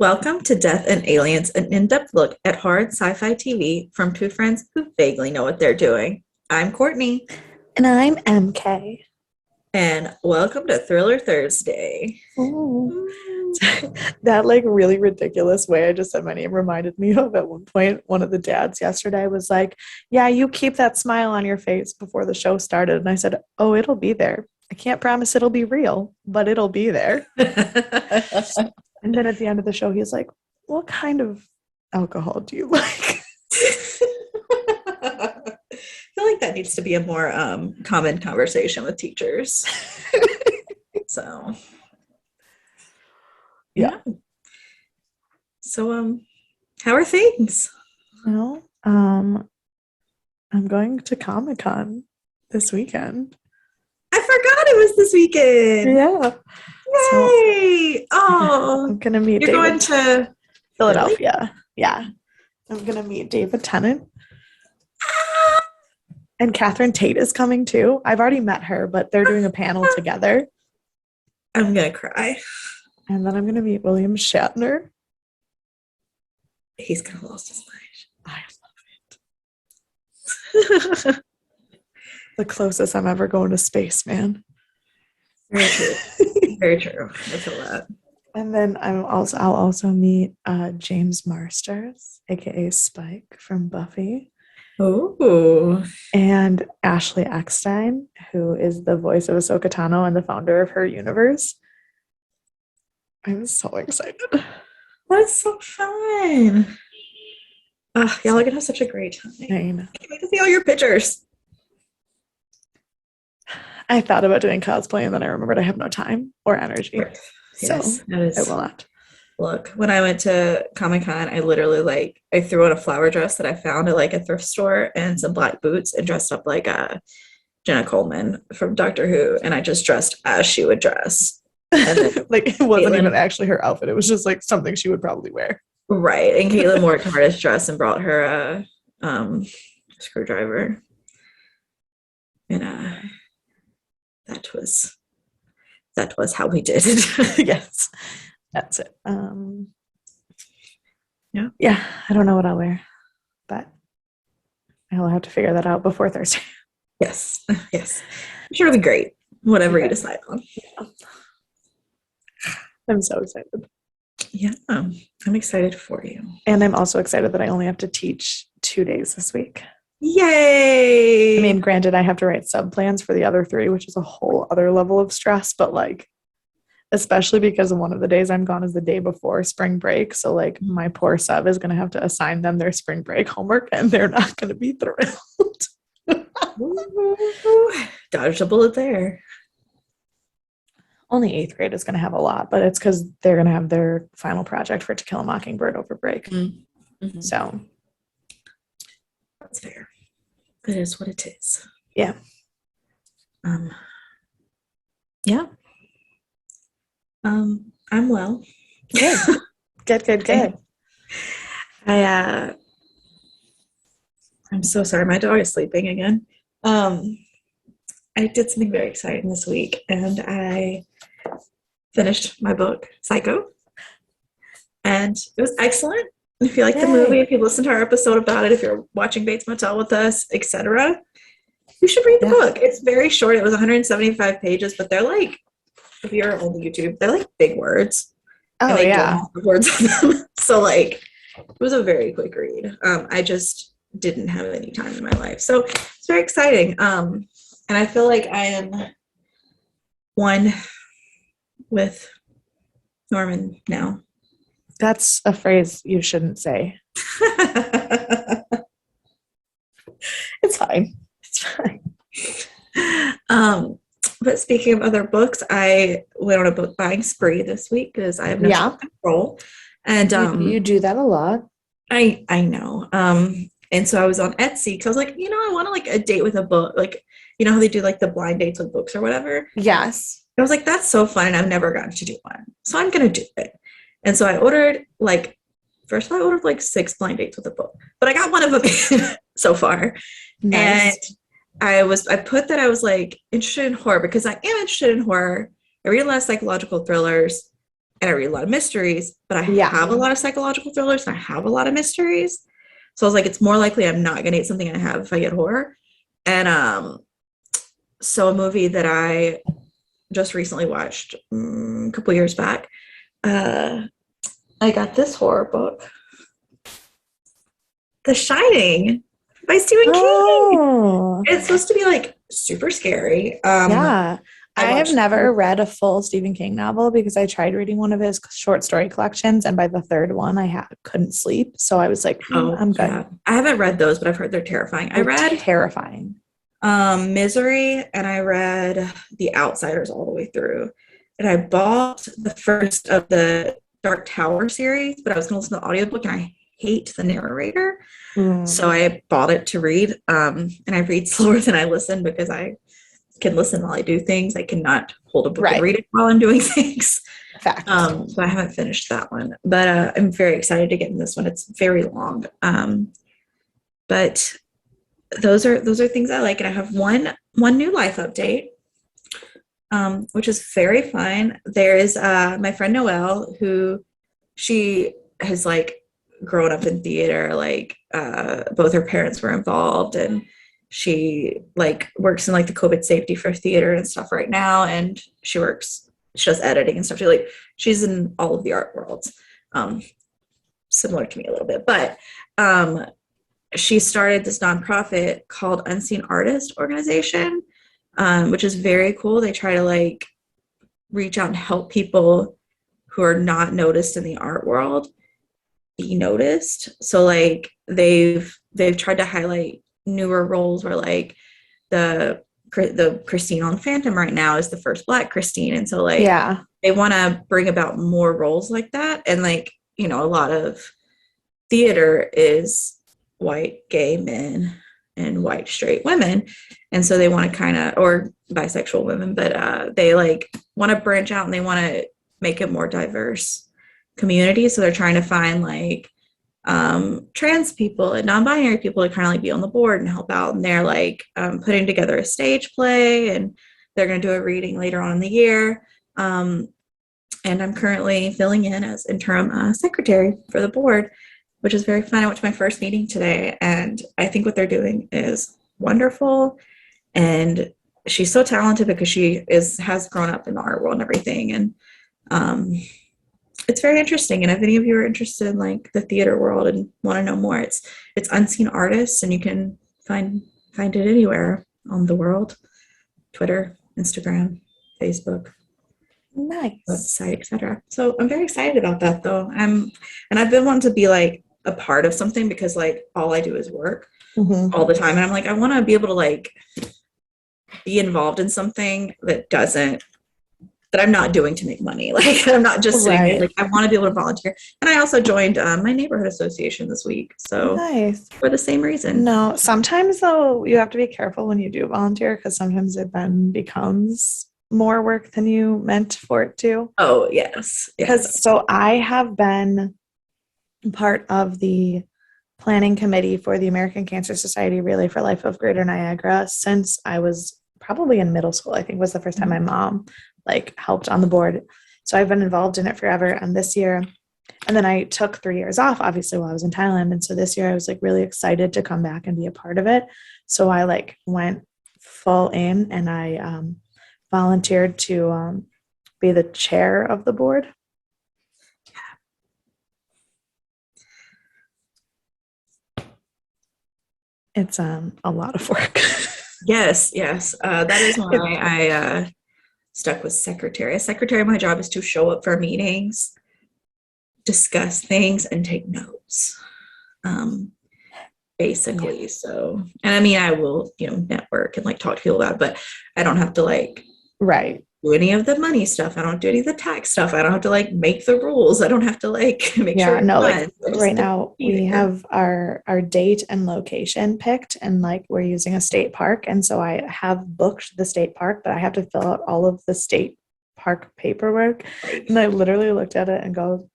Welcome to Death and Aliens, an in-depth look at hard sci-fi TV from two friends who vaguely know what they're doing. I'm Courtney. And I'm MK. And welcome to Thriller Thursday. That really ridiculous way I just said my name reminded me of at one point one of the dads yesterday was like, yeah, you keep that smile on your face before the show started. And I said, oh, it'll be there. I can't promise it'll be real, but it'll be there. And then at the end of the show, he's like, what kind of alcohol do you like? I feel like that needs to be a more common conversation with teachers. So, yeah. So, how are things? Well, I'm going to Comic-Con this weekend. I forgot it was this weekend. Yeah. Yay! Oh, I'm gonna meet. You're going to Philadelphia. Really? Yeah, I'm gonna meet David Tennant, and Catherine Tate is coming too. I've already met her, but they're doing a panel together. I'm gonna cry. And then I'm gonna meet William Shatner. He's gonna lost his mind. I love it. The closest I'm ever going to space, man. Very true. Very true. I feel that. And then I'll also meet James Marsters, aka Spike from Buffy. Oh. And Ashley Eckstein, who is the voice of Ahsoka Tano and the founder of her universe. I'm so excited. That's so fun. Y'all are gonna have such a great time. I can't wait to see all your pictures. I thought about doing cosplay and then I remembered I have no time or energy. Right. Yes, so I will not. Look, when I went to Comic-Con, I literally I threw on a flower dress that I found at a thrift store and some black boots and dressed up like Jenna Coleman from Doctor Who, and I just dressed as she would dress. And then it wasn't even actually her outfit. It was just something she would probably wear. Right. And Caitlin wore a TARDIS dress and brought her a screwdriver. And that was how we did it. Yes. That's it. Yeah, I don't know what I'll wear, but I'll have to figure that out before Thursday. Yes. I'm sure it'll be great, whatever you decide on. Yeah. I'm so excited. Yeah, I'm excited for you. And I'm also excited that I only have to teach 2 days this week. Yay! I mean, granted, I have to write sub plans for the other 3, which is a whole other level of stress, but especially because one of the days I'm gone is the day before spring break. So my poor sub is going to have to assign them their spring break homework and they're not going to be thrilled. Dodged a bullet there. Only 8th grade is going to have a lot, but it's because they're going to have their final project for To Kill a Mockingbird over break. Mm-hmm. So that's fair. It is what it is. Yeah. Yeah. I'm well. Good. I'm so sorry. My dog is sleeping again. I did something very exciting this week, and I finished my book, Psycho, and it was excellent. If you like the movie, if you listen to our episode about it, if you're watching Bates Motel with us, etc., you should read the book. It's very short. It was 175 pages, but they're if you're on YouTube, they're big words. Oh, and yeah. Words on them. So it was a very quick read. I just didn't have any time in my life. So it's very exciting. And I feel like I am one with Norman now. That's a phrase you shouldn't say. It's fine. But speaking of other books, I went on a book buying spree this week because I have no self-control. And you do that a lot. I know. And so I was on Etsy because I was like, I want a date with a book. How they do the blind dates with books or whatever. Yes. I was like, that's so fun, and I've never gotten to do one. So I'm going to do it. And so I ordered, first of all, I ordered 6 blind dates with a book. But I got one of them so far. Nice. And I put that I was interested in horror because I am interested in horror. I read a lot of psychological thrillers. and I read a lot of mysteries, but I Yeah. have a lot of psychological thrillers and I have a lot of mysteries. So I was like, it's more likely I'm not gonna get something I have if I get horror. And so a movie that I just recently watched a couple years back, I got this horror book, The Shining by Stephen King. Oh, It's supposed to be like super scary. yeah. I I have watched never read a full Stephen King novel because I tried reading one of his short story collections, and by the third one, I couldn't sleep. So I was like, I'm good. yeah. I haven't read those, but I've heard they're terrifying. I They're read terrifying. Misery and I read The Outsiders all the way through. And I bought the first of the Dark Tower series, but I was going to listen to the audiobook and I hate the narrator. So I bought it to read. And I read slower than I listen because I can listen while I do things. I cannot hold a book and read it while I'm doing things. Fact. So I haven't finished that one, but I'm very excited to get in this one. It's very long. But those are things I like. And I have one new life update, which is very fun. There is my friend Noelle, who she has like grown up in theater, like both her parents were involved, and she like works in like the COVID safety for theater and stuff right now. And she does editing and stuff. She's in all of the art worlds, similar to me a little bit, but she started this nonprofit called Unseen Artist Organization, which is very cool. They try to like reach out and help people who are not noticed in the art world be noticed. So like they've tried to highlight newer roles where like the Christine on Phantom right now is the first Black Christine, and so like they want to bring about more roles like that. And like, you know, a lot of theater is white gay men and white straight women, and so they want to kind of, or bisexual women, but they like want to branch out and they want to make it more diverse community. So they're trying to find like trans people and non-binary people to kind of like be on the board and help out, and they're like putting together a stage play, and they're going to do a reading later on in the year, and I'm currently filling in as interim secretary for the board, which is very fun. I went to my first meeting today, and I think what they're doing is wonderful. And she's so talented because she has grown up in the art world and everything. And it's very interesting. And if any of you are interested in like the theater world and want to know more, it's Unseen Artists, and you can find it anywhere on the world: Twitter, Instagram, Facebook. Nice. Website, etc. So I'm very excited about that though. And I've been wanting to be like a part of something because like all I do is work all the time. And I'm like, I want to be able to like be involved in something that I'm not doing to make money. Like I'm not just sitting there. Like I want to be able to volunteer. And I also joined my neighborhood association this week. So nice. For the same reason. No, sometimes though you have to be careful when you do volunteer, because sometimes it then becomes more work than you meant for it to. Oh, yes. Because so I have been part of the planning committee for the American Cancer Society Relay for Life of Greater Niagara since I was probably in middle school. I think was the first time my mom like helped on the board. So I've been involved in it forever. And this year, and then I took 3 years off, obviously, while I was in Thailand. And so this year I was like really excited to come back and be a part of it. So I like went full in, and I volunteered to be the chair of the board. It's a lot of work. Yes. That is why I stuck with secretary. As secretary, my job is to show up for meetings, discuss things, and take notes. Basically. So, and I mean, I will, network and like talk to people about it, but I don't have to like do any of the money stuff. I don't do any of the tax stuff. I don't have to like make the rules. I don't have to like make sure. No, like right now we have our date and location picked, and like we're using a state park. And so I have booked the state park, but I have to fill out all of the state park paperwork. And I literally looked at it and go,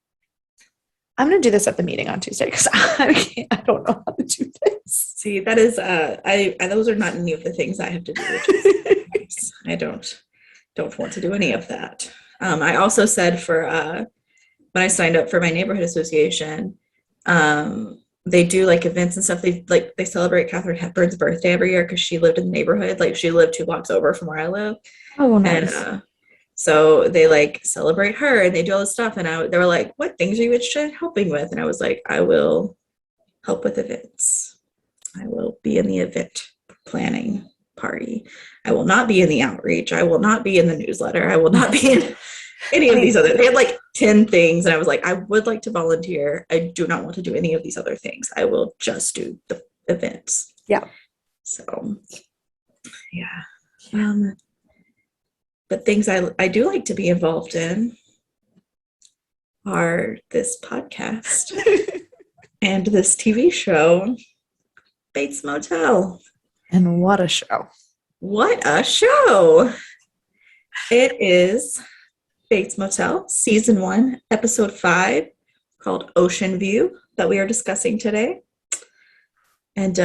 I'm going to do this at the meeting on Tuesday because I don't know how to do this. See, that is, those are not any of the things I have to do. I don't want to do any of that. I also said for when I signed up for my neighborhood association, they do like events and stuff. They celebrate Katharine Hepburn's birthday every year because she lived in the neighborhood. Like she lived 2 blocks over from where I live. Oh, And nice. so they like celebrate her and they do all this stuff. And they were like, what things are you interested in helping with? And I was like, I will help with events. I will be in the event planning party. I will not be in the outreach. I will not be in the newsletter. I will not be in any of these other. They had like 10 things. And I was like, I would like to volunteer. I do not want to do any of these other things. I will just do the events. Yeah. So, yeah. But things I do like to be involved in are this podcast and this TV show, Bates Motel. And what a show. What a show. It is Bates Motel, Season 1, Episode 5, called Ocean View, that we are discussing today. And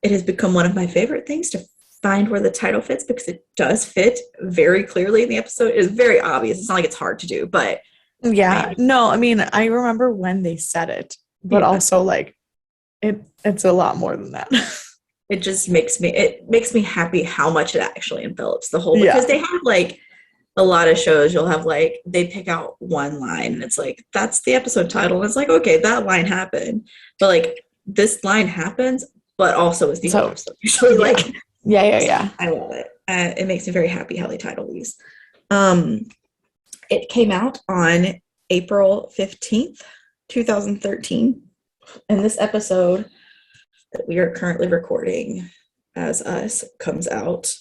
it has become one of my favorite things to find where the title fits, because it does fit very clearly in the episode. It is very obvious. It's not like it's hard to do, but yeah, no, I mean, I remember when they said it, but also like it's a lot more than that. It just makes me happy how much it actually envelops the whole, because they have like a lot of shows, you'll have like they pick out one line and it's like that's the episode title, and it's like, okay, that line happened, but like this line happens, but also is the whole episode usually. Like yeah. I love it. It makes me very happy how they title these. It came out on April 15th, 2013, and this episode that we are currently recording as us comes out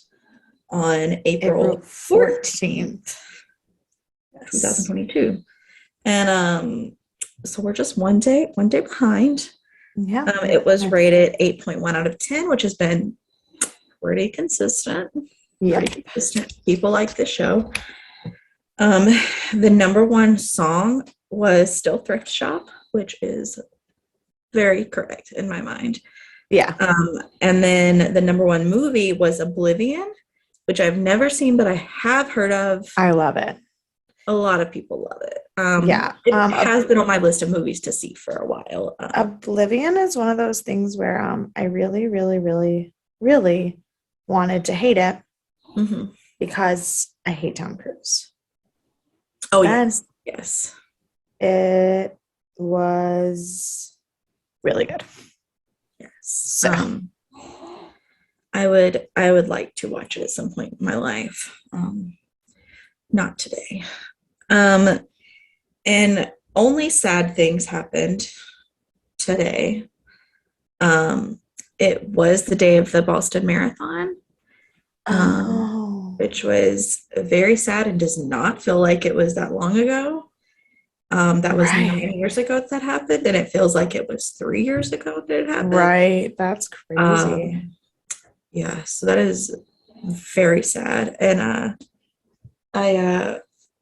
on April 14th, 2022. And so we're just one day behind. Yeah. It was rated 8.1 out of 10, which has been pretty consistent. Yeah. Pretty consistent. People like this show. The number one song was still Thrift Shop, which is very correct in my mind. Yeah. And then the number one movie was Oblivion, which I've never seen, but I have heard of. I love it. A lot of people love it. It has been on my list of movies to see for a while. Oblivion is one of those things where I really, really, really, really wanted to hate it because I hate Tom Cruise. Oh, yes. It was really good. Yes. So I would like to watch it at some point in my life. Not today. And only sad things happened today. It was the day of the Boston Marathon, which was very sad and does not feel like it was that long ago. That was 9 years ago that happened, and it feels like it was 3 years ago that it happened. Right. That's crazy. Yeah, so that is very sad. And I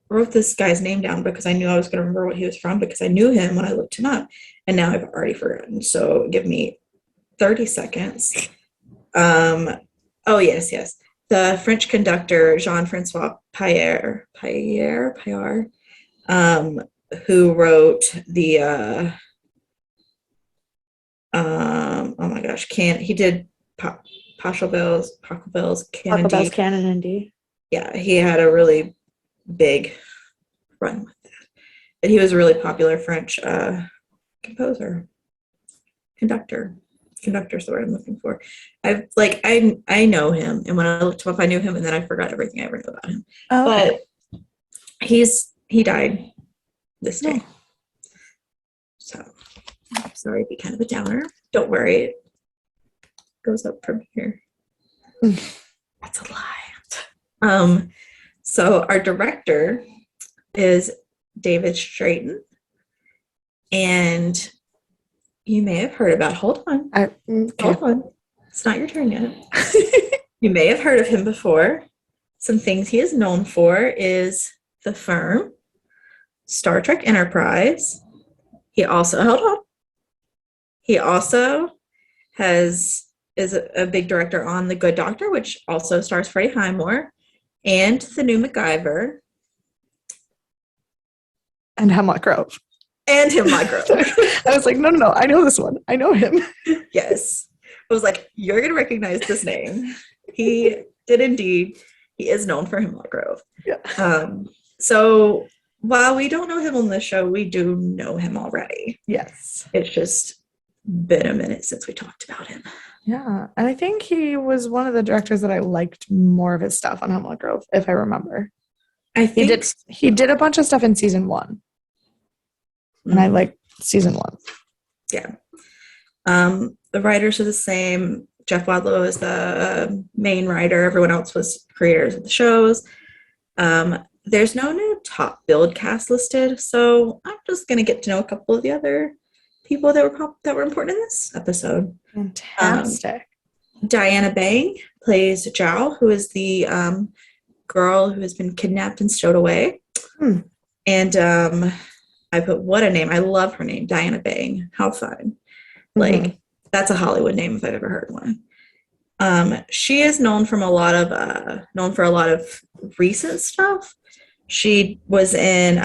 wrote this guy's name down because I knew I was going to remember what he was from, because I knew him when I looked him up, and now I've already forgotten. So give me 30 seconds. Oh, yes. The French conductor, Jean-Francois Payer, who wrote the, oh my gosh, he did Pachelbel's Canon and D. Yeah, he had a really big run with that. And he was a really popular French composer, conductor. Conductor's the word I'm looking for. I know him, and when I looked him up, I knew him, and then I forgot everything I ever knew about him. Oh, okay. But he died this day. So I'm sorry to be kind of a downer. Don't worry, it goes up from here. That's a lie. So our director is David Strayton, and you may have heard about. Hold on. Hold on. It's not your turn yet. You may have heard of him before. Some things he is known for is The Firm, Star Trek Enterprise. He also is a big director on The Good Doctor, which also stars Freddie Highmore, and The New MacGyver. And Hemlock Grove. And Hemlock Grove. I was like, no, I know this one. I know him. Yes. I was like, you're going to recognize this name. He did indeed. He is known for Hemlock Grove. Yeah. So while we don't know him on this show, we do know him already. Yes. It's just been a minute since we talked about him. Yeah. And I think he was one of the directors that I liked more of his stuff on Hemlock Grove, if I remember. He did a bunch of stuff in season 1. And I liked season 1. Yeah. The writers are the same. Jeff Wadlow is the main writer. Everyone else was creators of the shows. There's no new top build cast listed, so I'm just gonna get to know a couple of the other people that were important in this episode. Fantastic. Diana Bang plays Zhao, who is the girl who has been kidnapped and stowed away. And I put, what a name. I love her name, Diana Bang. How fun. Like, that's a Hollywood name if I've ever heard one. She is known for a lot of recent stuff. She was in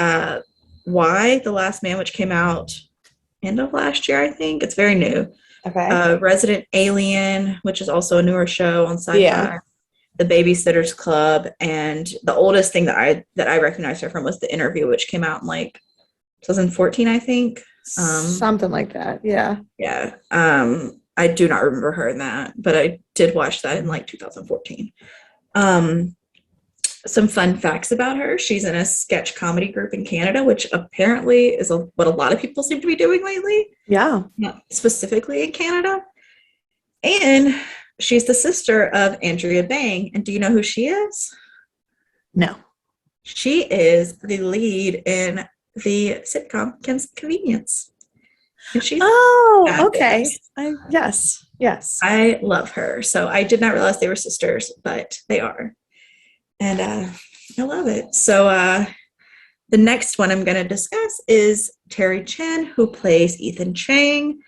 Y, The Last Man, which came out end of last year, I think. It's very new. Okay. Resident Alien, which is also a newer show on Sci-Fi. Yeah. The Babysitter's Club, and the oldest thing that I recognized her from was The Interview, which came out in like 2014, I think. Something like that. Yeah. Yeah. I do not remember her in that, but I did watch that in like 2014. Some fun facts about her. She's in a sketch comedy group in Canada, which apparently is what a lot of people seem to be doing lately. Yeah. Not specifically in Canada. And she's the sister of Andrea Bang. And do you know who she is? No. She is the lead in the sitcom Kim's Convenience. And she's okay. Yes. I love her. So I did not realize they were sisters, but they are. And I love it. So the next one I'm going to discuss is Terry Chen, who plays Ethan Chang.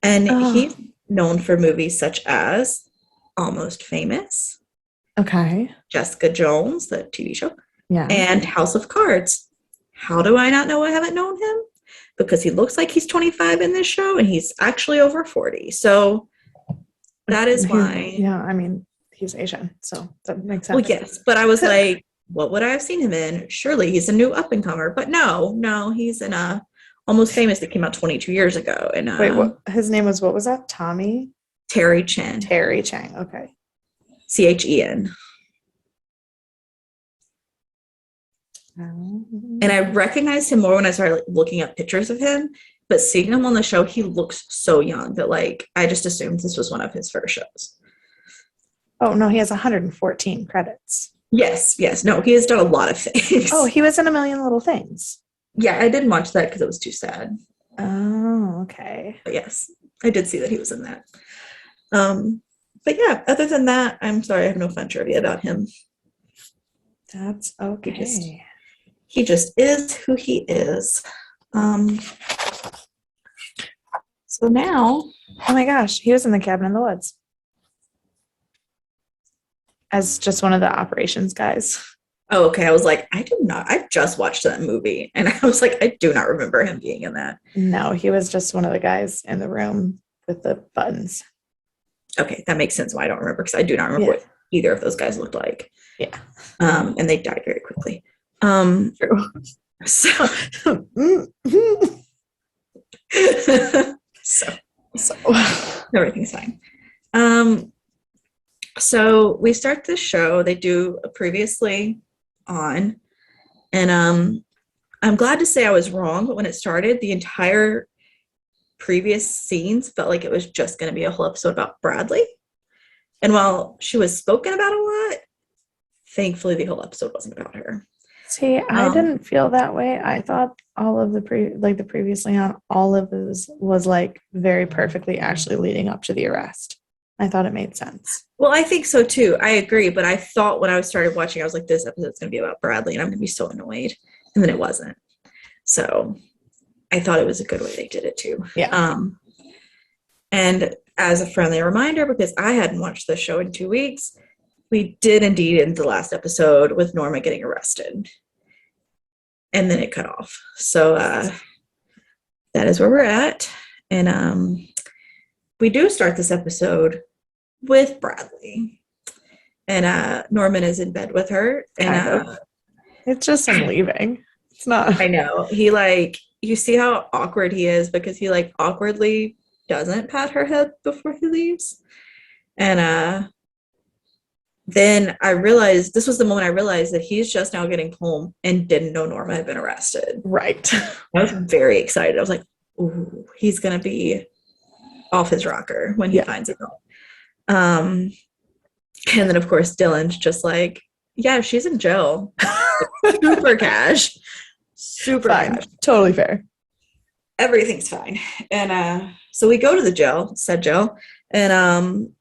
And he's known for movies such as Almost Famous. Okay. Jessica Jones, the TV show. Yeah. And House of Cards. How do I not know I haven't known him? Because he looks like he's 25 in this show and he's actually over 40. So that is why. Yeah, I mean, he's Asian, so that makes sense. Well, yes, but I was like, what would I have seen him in? Surely he's a new up-and-comer. But no, he's in Almost Famous that came out 22 years ago. And wait, his name was, what was that? Tommy? Terry Chen. Terry Chang, okay. Chen. And I recognized him more when I started looking up pictures of him, but seeing him on the show, he looks so young that I just assumed this was one of his first shows. Oh, no, he has 114 credits. Yes. No, he has done a lot of things. Oh, he was in A Million Little Things. Yeah, I didn't watch that because it was too sad. Oh, okay. But yes, I did see that he was in that. But yeah, other than that, I'm sorry, I have no fun trivia about him. That's okay. He just is who he is. So now, oh my gosh, he was in The Cabin in the Woods as just one of the operations guys. Oh, okay. I was like, I just watched that movie, and I was like, I do not remember him being in that. No, he was just one of the guys in the room with the buttons. Okay, that makes sense why I don't remember, because I do not remember what either of those guys looked like. Yeah. And they died very quickly. True. So everything's fine. So we start the show. They do a previously on, and I'm glad to say I was wrong, but when it started, the entire previous scenes felt like it was just going to be a whole episode about Bradley. And while she was spoken about a lot, thankfully the whole episode wasn't about her. See, I didn't feel that way. I thought all of the previously on, all of this was like very perfectly actually leading up to the arrest. I thought it made sense. Well, I think so too. I agree. But I thought when I started watching, I was like, this episode's going to be about Bradley and I'm going to be so annoyed. And then it wasn't. So I thought it was a good way they did it too. Yeah. And as a friendly reminder, because I hadn't watched the show in 2 weeks, we did indeed end the last episode with Norma getting arrested. and then it cut off. So that is where we're at. And we do start this episode with Bradley. And Norman is in bed with her. And it's just him leaving. It's not. I know. He like, you see how awkward he is because he like awkwardly doesn't pat her head before he leaves. And then I realized, this was the moment I realized that he's just now getting home and didn't know Norma had been arrested. Right. I was very excited. I was like, ooh, he's going to be off his rocker when he finds it out. And then, of course, Dylan's just like, yeah, she's in jail. Super cash. Super fine. cash. Totally fair. Everything's fine. And so we go to the said jail, and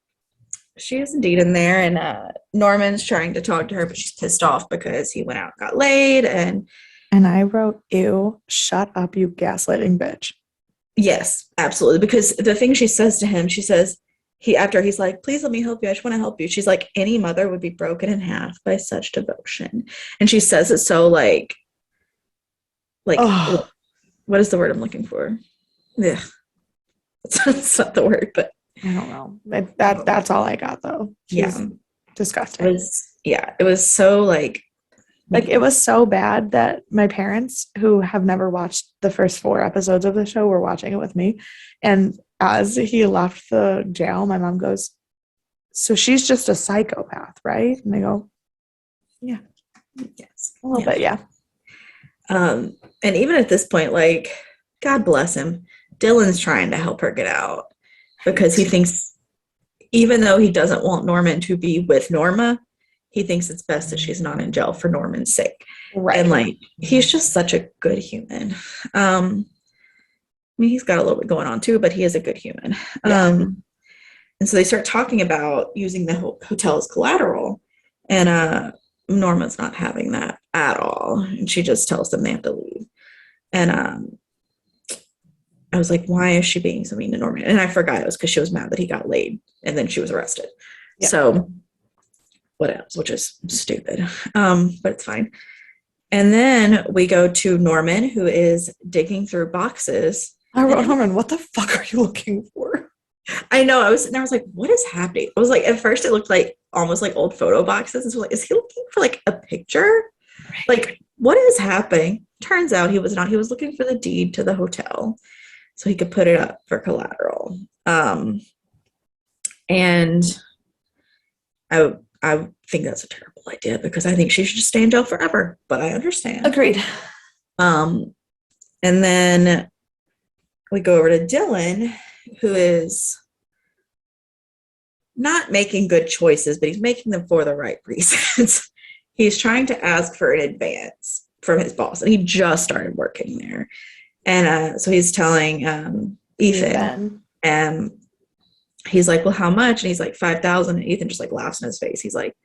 she is indeed in there, and Norman's trying to talk to her, but she's pissed off because he went out and got laid. And I wrote, ew, shut up, you gaslighting bitch. Yes, absolutely. Because the thing she says to him, she says, after he's like, please let me help you. I just want to help you. She's like, any mother would be broken in half by such devotion. And she says it so like, oh. What is the word I'm looking for? Yeah. It's not the word, but I don't know. That's all I got though. She's disgusting. It was so like it was so bad that my parents, who have never watched the first 4 episodes of the show, were watching it with me. And as he left the jail, my mom goes, so she's just a psychopath, right? And they go, yeah. Yes. A little bit, yeah. And even at this point, like, God bless him, Dylan's trying to help her get out because he thinks, even though he doesn't want Norman to be with Norma, he thinks it's best that she's not in jail for Norman's sake. Right. And like, he's just such a good human. I mean, he's got a little bit going on too, but he is a good human. Yeah. And so they start talking about using the hotel as collateral, and Norma's not having that at all. And she just tells them they have to leave. And I was like, why is she being so mean to Norman? And I forgot it was because she was mad that he got laid and then she was arrested. Yeah. So what else, which is stupid, but it's fine. And then we go to Norman, who is digging through boxes. I wrote, Norman, what the fuck are you looking for? I know. I was like, what is happening? I was like, at first it looked like almost like old photo boxes. And so like, is he looking for like a picture? Right. Like, what is happening? Turns out he was not. He was looking for the deed to the hotel so he could put it up for collateral. And I think that's a terrible idea because I think she should just stay in jail forever, but I understand. Agreed. And then we go over to Dylan, who is not making good choices, but he's making them for the right reasons. He's trying to ask for an advance from his boss, and he just started working there. And so he's telling Ethan, and he's like, well, how much? And he's like, 5,000. And Ethan just like laughs in his face. He's like,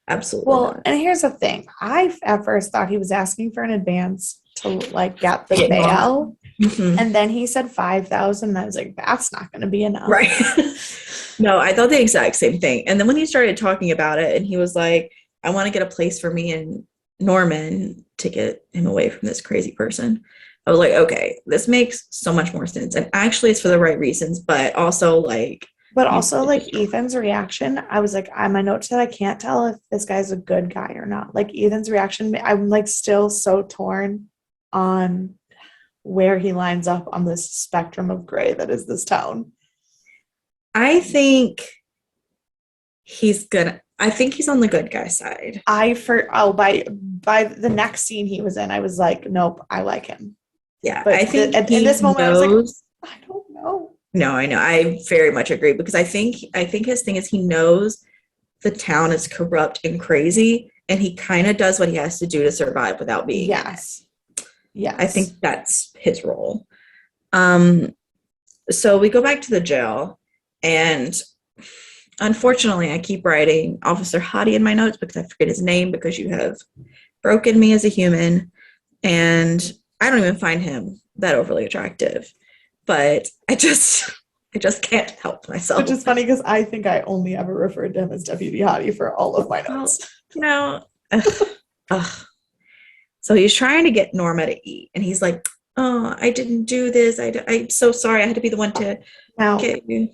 absolutely not. And here's the thing. I at first thought he was asking for an advance to like get the bail. Mm-hmm. And then he said 5,000. And I was like, that's not going to be enough. Right. No, I thought the exact same thing. And then when he started talking about it and he was like, I want to get a place for me and Norman to get him away from this crazy person. I was like, okay, this makes so much more sense. And actually it's for the right reasons, but also like Ethan's reaction, I was like, my note said I can't tell if this guy's a good guy or not. Like Ethan's reaction, I'm like still so torn on where he lines up on this spectrum of gray that is this town. I think he's on the good guy side. By the next scene he was in, I was like, nope, I like him. Yeah, but I think in this moment I was like, I don't know. No, I know. I very much agree because I think his thing is he knows the town is corrupt and crazy, and he kind of does what he has to do to survive without being. Yes. Yes. I think that's his role. So we go back to the jail, and unfortunately, I keep writing Officer Hottie in my notes because I forget his name because you have broken me as a human, and I don't even find him that overly attractive. But I just can't help myself. Which is funny because I think I only ever referred to him as Deputy Hottie for all of my notes. Well, So he's trying to get Norma to eat, and he's like, "Oh, I didn't do this. I'm so sorry. I had to be the one to Now, get you."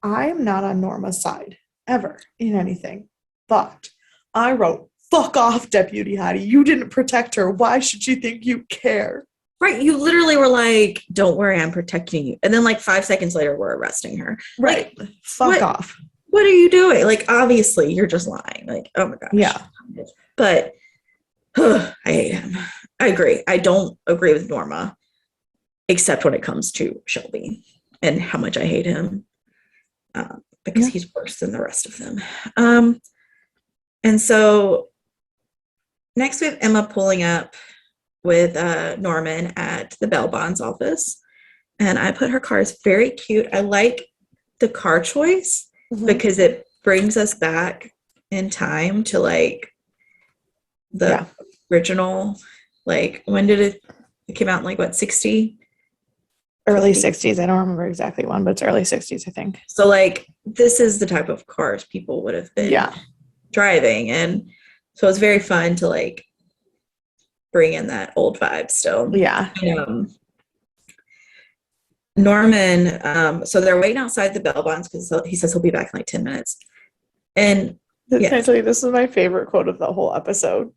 I'm not on Norma's side ever in anything, but I wrote, fuck off, Deputy Hottie. You didn't protect her. Why should she think you care? Right. You literally were like, "Don't worry, I'm protecting you." And then like 5 seconds later, we're arresting her. Right. Like, Fuck off. what are you doing? Like, obviously, you're just lying. Like, oh my gosh. Yeah. But I hate him. I agree. I don't agree with Norma, except when it comes to Shelby and how much I hate him, because he's worse than the rest of them. And so next we have Emma pulling up with Norman at the bail bonds office. And I put her car is very cute. I like the car choice because it brings us back in time to like the original, like when did it came out in like what, 60? Early 60s. I don't remember exactly when, but it's early 60s, I think. So like this is the type of cars people would have been driving. And so it's very fun to like bring in that old vibe still. Yeah. Norman, so they're waiting outside the bail bonds because he says he'll be back in like 10 minutes. And Can I tell you, this is my favorite quote of the whole episode.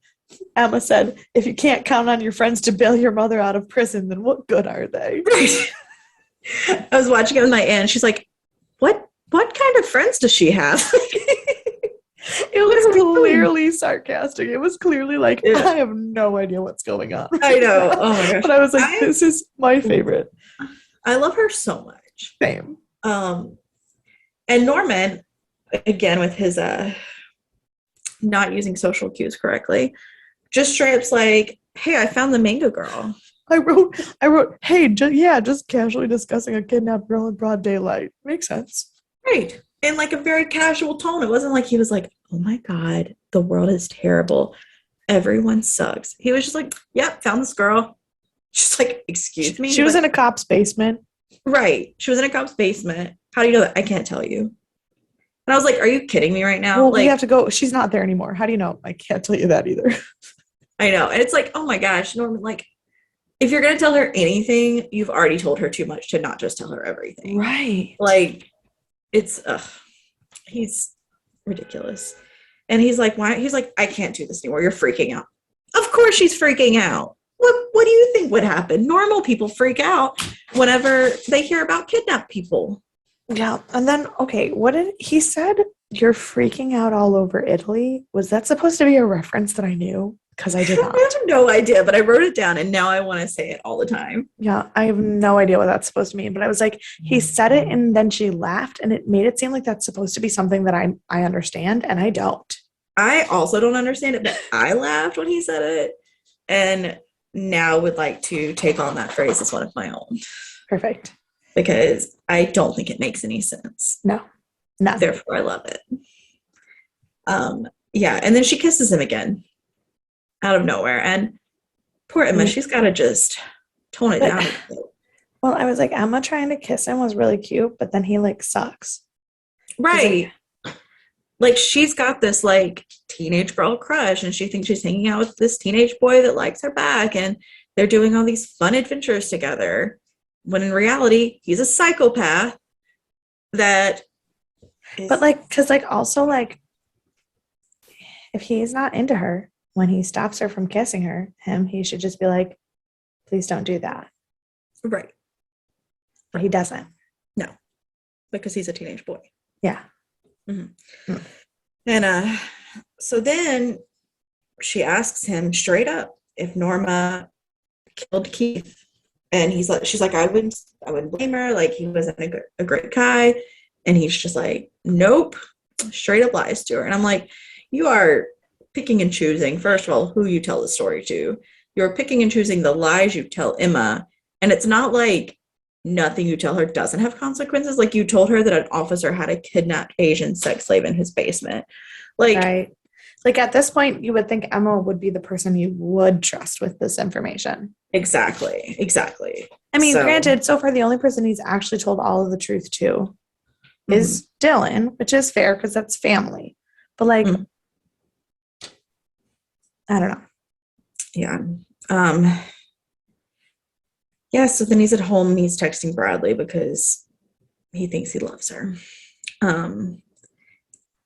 Emma said, if you can't count on your friends to bail your mother out of prison, then what good are they? Right. I was watching it with my aunt. She's like, what kind of friends does she have? It was clearly sarcastic. It was clearly like, I have no idea what's going on. I know. Oh my gosh. But I was like, this is my favorite. I love her so much. Same. And Norman, again, with his not using social cues correctly, just straight up's like, hey, I found the mango girl. I wrote, hey, just casually discussing a kidnapped girl in broad daylight. Makes sense. Right. In like a very casual tone. It wasn't like he was like, oh my God, the world is terrible. Everyone sucks. He was just like, yep, found this girl. She's like, excuse me? She was in a cop's basement. Right. She was in a cop's basement. How do you know that? I can't tell you. And I was like, are you kidding me right now? Well, like, we have to go. She's not there anymore. How do you know? I can't tell you that either. I know. And it's like, oh my gosh, Norman, like, if you're going to tell her anything, you've already told her too much to not just tell her everything. Right. Like, he's ridiculous. And he's like, why? He's like, I can't do this anymore. You're freaking out. Of course she's freaking out. What do you think would happen? Normal people freak out whenever they hear about kidnapped people. Yeah. And then, okay, what did he said? You're freaking out all over Italy. Was that supposed to be a reference that I knew? Because I did not. I have no idea, but I wrote it down and now I want to say it all the time. Yeah, I have no idea what that's supposed to mean. But I was like, he said it and then she laughed and it made it seem like that's supposed to be something that I understand and I don't. I also don't understand it, but I laughed when he said it. And now would like to take on that phrase as one of my own. Perfect. Because I don't think it makes any sense. No. Therefore, I love it. Yeah, and then she kisses him again out of nowhere. And poor Emma, she's got to just tone it down. Well, I was like, Emma trying to kiss him was really cute, but then he like sucks. Right. Like she's got this like teenage girl crush and she thinks she's hanging out with this teenage boy that likes her back and they're doing all these fun adventures together when in reality he's a psychopath that but like because like also like if he's not into her when he stops her from kissing him he should just be like, please don't do that. Right. But he doesn't. No, because he's a teenage boy. Yeah. Mm-hmm. And so then she asks him straight up if Norma killed Keith, and she's like, I wouldn't blame her. Like he wasn't a great guy, and he's just like, nope, straight up lies to her. And I'm like, you are picking and choosing. First of all, who you tell the story to. You're picking and choosing the lies you tell Emma, and it's not like nothing you tell her doesn't have consequences. Like you told her that an officer had a kidnapped Asian sex slave in his basement. Like, right. Like at this point, you would think Emma would be the person you would trust with this information. Exactly. I mean, granted, so far the only person he's actually told all of the truth to is Dylan, which is fair because that's family. But like, I don't know. Yeah. Yeah, so then he's at home and he's texting Bradley because he thinks he loves her.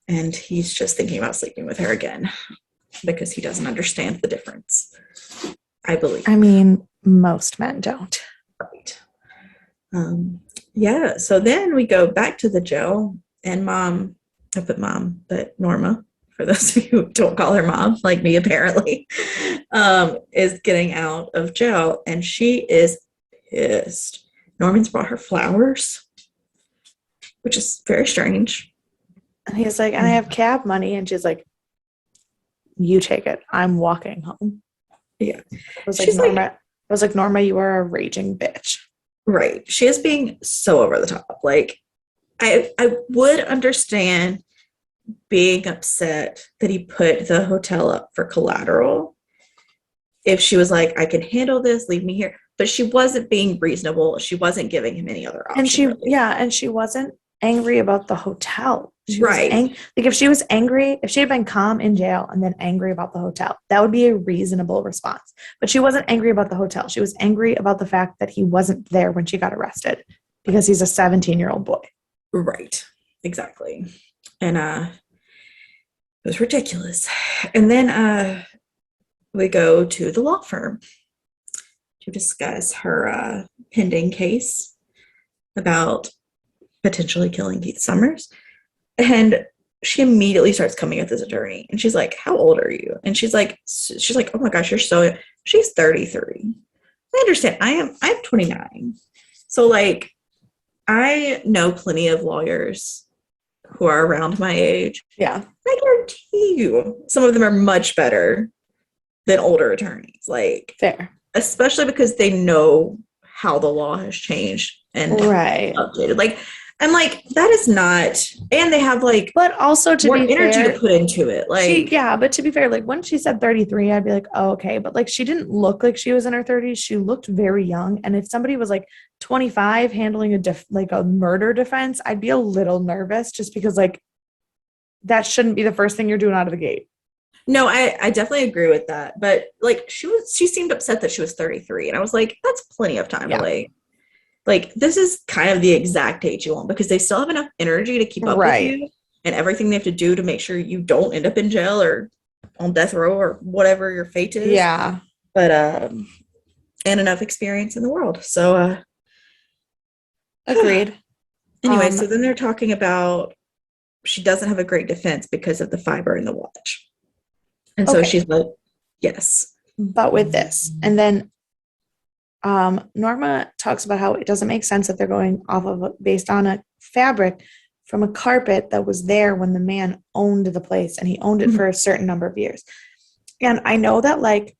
And he's just thinking about sleeping with her again because he doesn't understand the difference, I believe. I mean, most men don't. Right. Yeah, so then we go back to the jail, and mom, I put mom, but Norma, for those of you who don't call her mom, like me apparently, is getting out of jail, and she is pissed. Norman's brought her flowers, which is very strange. And he's like, I have cab money. And she's like, you take it. I'm walking home. Yeah. I was like, Norma, you are a raging bitch. Right. She is being so over the top. Like, I would understand being upset that he put the hotel up for collateral if she was like, I can handle this, leave me here. But she wasn't being reasonable. She wasn't giving him any other option. And she wasn't angry about the hotel. She right. Like if she was angry, if she had been calm in jail and then angry about the hotel, that would be a reasonable response. But she wasn't angry about the hotel. She was angry about the fact that he wasn't there when she got arrested because he's a 17-year-old boy. Right. Exactly. And it was ridiculous. And then we go to the law firm to discuss her pending case about potentially killing Keith Summers. And she immediately starts coming at this attorney, and she's like, how old are you? And she's like, oh my gosh, you're so young. She's 33. I understand. I'm 29. So like, I know plenty of lawyers who are around my age. Yeah. I guarantee you some of them are much better than older attorneys. Like, fair. Especially because they know how the law has changed and updated. Like, I'm like, that is not, and they have like, but also to more be energy fair, to put into it. Like, but to be fair, like when she said 33, I'd be like, oh, okay. But like, she didn't look like she was in her 30s. She looked very young. And if somebody was like 25 handling a murder defense, I'd be a little nervous just because like that shouldn't be the first thing you're doing out of the gate. No, I definitely agree with that. But like, she seemed upset that she was 33, and I was like, that's plenty of time to wait. Like, this is kind of the exact age you want, because they still have enough energy to keep up with you and everything they have to do to make sure you don't end up in jail or on death row or whatever your fate is. Yeah. But, and enough experience in the world. So, agreed. Anyway, so then they're talking about she doesn't have a great defense because of the fiber in the watch. And so she's like, yes. But with this, and then Norma talks about how it doesn't make sense that they're going off of based on a fabric from a carpet that was there when the man owned the place, and he owned it for a certain number of years. And I know that like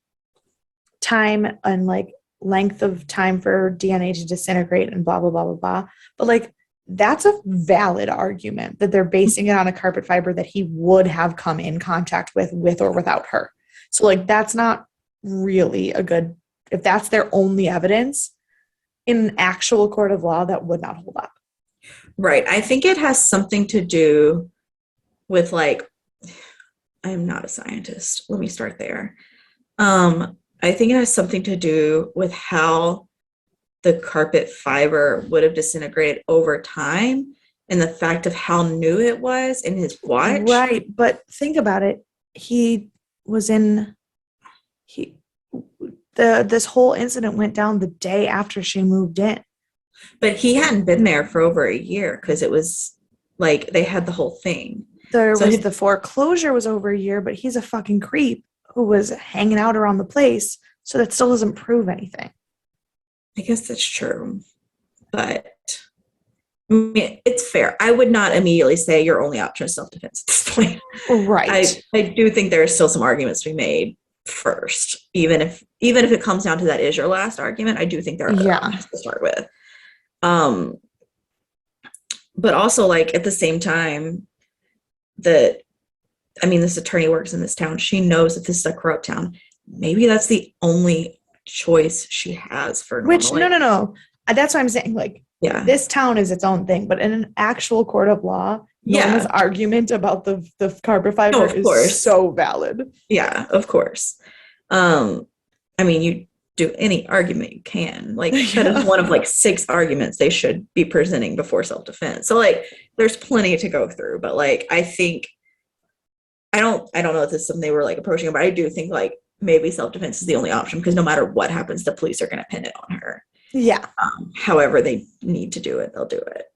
time and like length of time for DNA to disintegrate and blah, blah, blah, blah, blah. But like, that's a valid argument that they're basing it on a carpet fiber that he would have come in contact with or without her. So like, that's not really a good, if that's their only evidence in an actual court of law, that would not hold up. Right. I think it has something to do with like, I'm not a scientist. Let me start there. I think it has something to do with how the carpet fiber would have disintegrated over time and the fact of how new it was in his watch. Right. But think about it. This whole incident went down the day after she moved in. But he hadn't been there for over a year because it was like they had the whole thing. The foreclosure was over a year, but he's a fucking creep who was hanging out around the place. So that still doesn't prove anything. I guess that's true. But I mean, it's fair. I would not immediately say your only option is self-defense at this point. Right. I do think there are still some arguments to be made first. Even if it comes down to that is your last argument, I do think there are other options to start with. But also like at the same time this attorney works in this town. She knows that this is a corrupt town. Maybe that's the only choice she has for normal. Which no. That's what I'm saying. Like, this town is its own thing, but in an actual court of law, Norma's argument about the carpet fiber is so valid. Yeah, of course. I mean, do any argument you can. Like that Yeah. is one of like 6 arguments they should be presenting before self-defense. So like there's plenty to go through, but like I think I don't know if this is something they were like approaching, but I do think like maybe self-defense is the only option because no matter what happens, the police are going to pin it on her. Yeah. However they need to do it, they'll do it.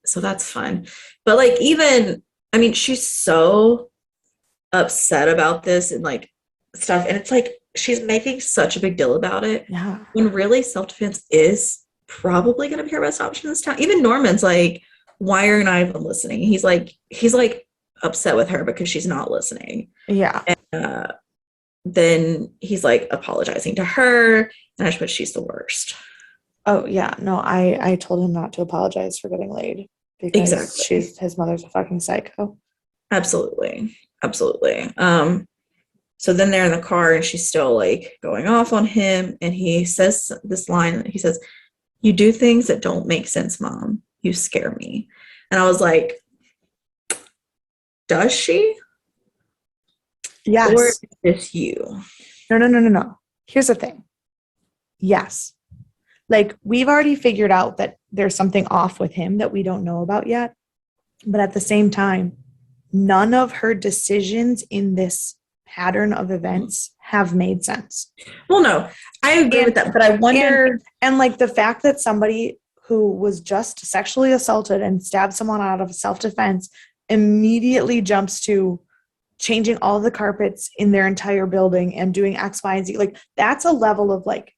So that's fun. But like even I mean, she's so upset about this and like stuff, and it's like she's making such a big deal about it. Yeah. When really self-defense is probably going to be her best option this time. Even Norman's like, why are you not even listening? He's like upset with her because she's not listening. Yeah. And then he's like apologizing to her, and but she's the worst. Oh yeah. No, I told him not to apologize for getting laid because Exactly. his mother's a fucking psycho. Absolutely. So then they're in the car and she's still like going off on him, and he says this line, he says, "You do things that don't make sense, Mom. You scare me." And I was like, does she? Yes. Or is this you? No. Here's the thing. Yes. Like we've already figured out that there's something off with him that we don't know about yet. But at the same time, none of her decisions in this pattern of events have made sense. Well, no, I agree with that, but I wonder. And like the fact that somebody who was just sexually assaulted and stabbed someone out of self-defense immediately jumps to changing all the carpets in their entire building and doing X, Y, and Z. Like that's a level of like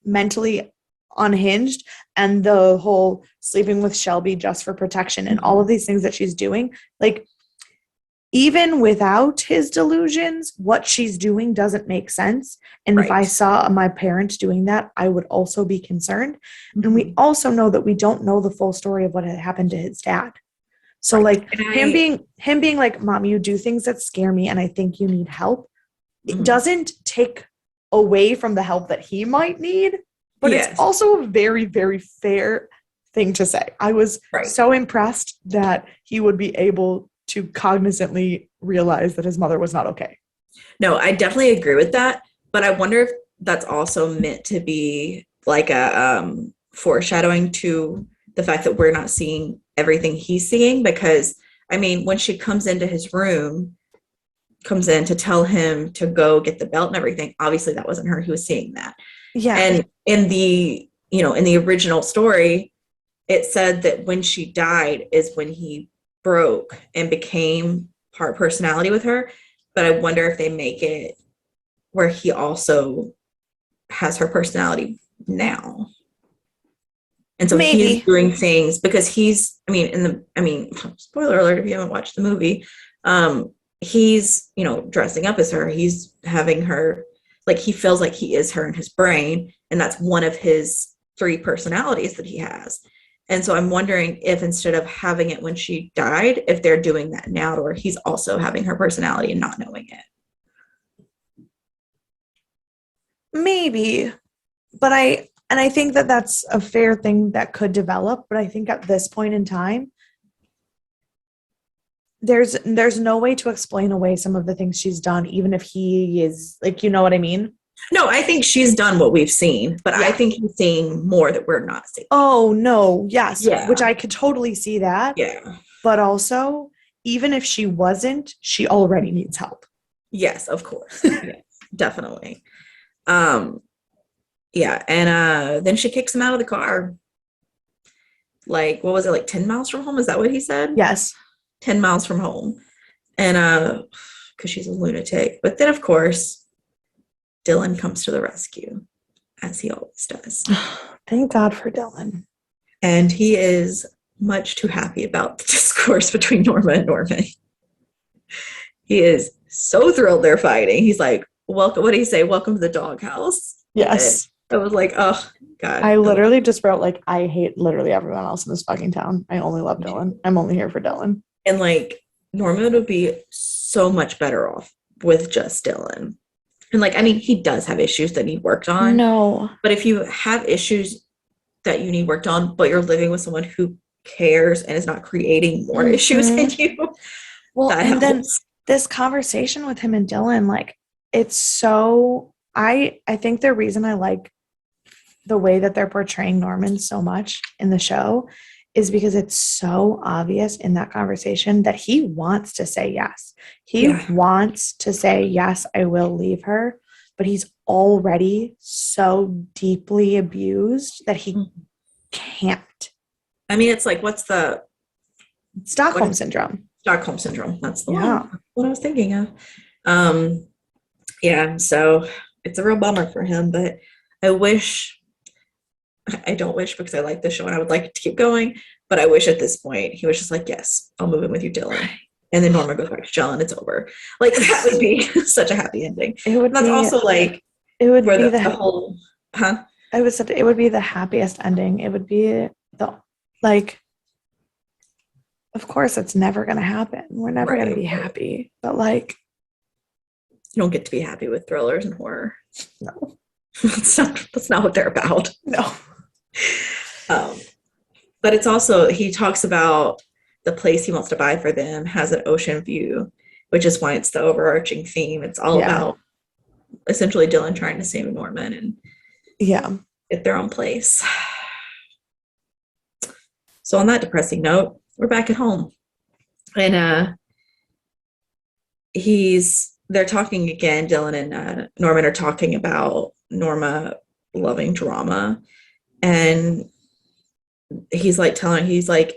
mentally unhinged, and the whole sleeping with Shelby just for protection and all of these things that she's doing. Like even without his delusions, what she's doing doesn't make sense. And Right. If I saw my parents doing that, I would also be concerned. And we also know that we don't know the full story of what had happened to his dad. So Right. like him being like, "Mom, you do things that scare me and I think you need help." It doesn't take away from the help that he might need, but it's also a very, very fair thing to say. I was so impressed that he would be able to cognizantly realize that his mother was not okay. No, I definitely agree with that, but I wonder if that's also meant to be like a foreshadowing to the fact that we're not seeing everything he's seeing. Because I mean, when she comes into his room, comes in to tell him to go get the belt and everything, obviously that wasn't her who was seeing that. Yeah. And in the original story, it said that when she died is when he broke and became part personality with her. But I wonder if they make it where he also has her personality now. And so Maybe. he's doing things because spoiler alert if you haven't watched the movie, he's, dressing up as her. He's having her, like, he feels like he is her in his brain. And that's one of his 3 personalities that he has. And so I'm wondering if instead of having it when she died, if they're doing that now, or he's also having her personality and not knowing it. Maybe. But I think that that's a fair thing that could develop. But I think at this point in time, there's no way to explain away some of the things she's done, even if he is like, you know what I mean? No, I think she's done what we've seen, but I think he's seeing more that we're not seeing. Oh, no. Yes. Yeah. Which I could totally see that. Yeah. But also, even if she wasn't, she already needs help. Yes, of course. Yes, definitely. Yeah. And then she kicks him out of the car. Like, what was it? Like 10 miles from home? Is that what he said? Yes. 10 miles from home. And because she's a lunatic. But then, of course, Dylan comes to the rescue, as he always does. Thank God for Dylan. And he is much too happy about the discourse between Norma and Norman. He is so thrilled they're fighting. He's like, "Welcome." What did he say? "Welcome to the doghouse." Yes. And I was like, oh, God. I literally just wrote, like, I hate literally everyone else in this fucking town. I only love Dylan. I'm only here for Dylan. And, like, Norman would be so much better off with just Dylan. And, like, I mean, he does have issues that need worked on. No. But if you have issues that you need worked on, but you're living with someone who cares and is not creating more issues in you, well, that and helps. then this conversation with him and Dylan, like, it's so I think the reason I like the way that they're portraying Norman so much in the show is because it's so obvious in that conversation that he wants to say yes. He wants to say, yes, I will leave her, but he's already so deeply abused that he can't. I mean, it's like, what's the Stockholm syndrome. Stockholm syndrome. That's the one. What I was thinking of. Yeah, so it's a real bummer for him, but I don't wish because I like the show and I would like it to keep going, but I wish at this point he was just like, yes, I'll move in with you, Dylan. And then Norma goes back to Jill and it's over. Like, that would be such a happy ending. It would That's be, also like, it would where be the whole, I would say it would be the happiest ending. It would be like, of course, it's never going to happen. We're never going to be happy, but like, you don't get to be happy with thrillers and horror. No, that's not what they're about. No. But it's also, he talks about the place he wants to buy for them has an ocean view, which is why it's the overarching theme. It's all about essentially Dylan trying to save Norman and get their own place. So on that depressing note, we're back at home. And they're talking again, Dylan and Norman are talking about Norma loving drama. And he's like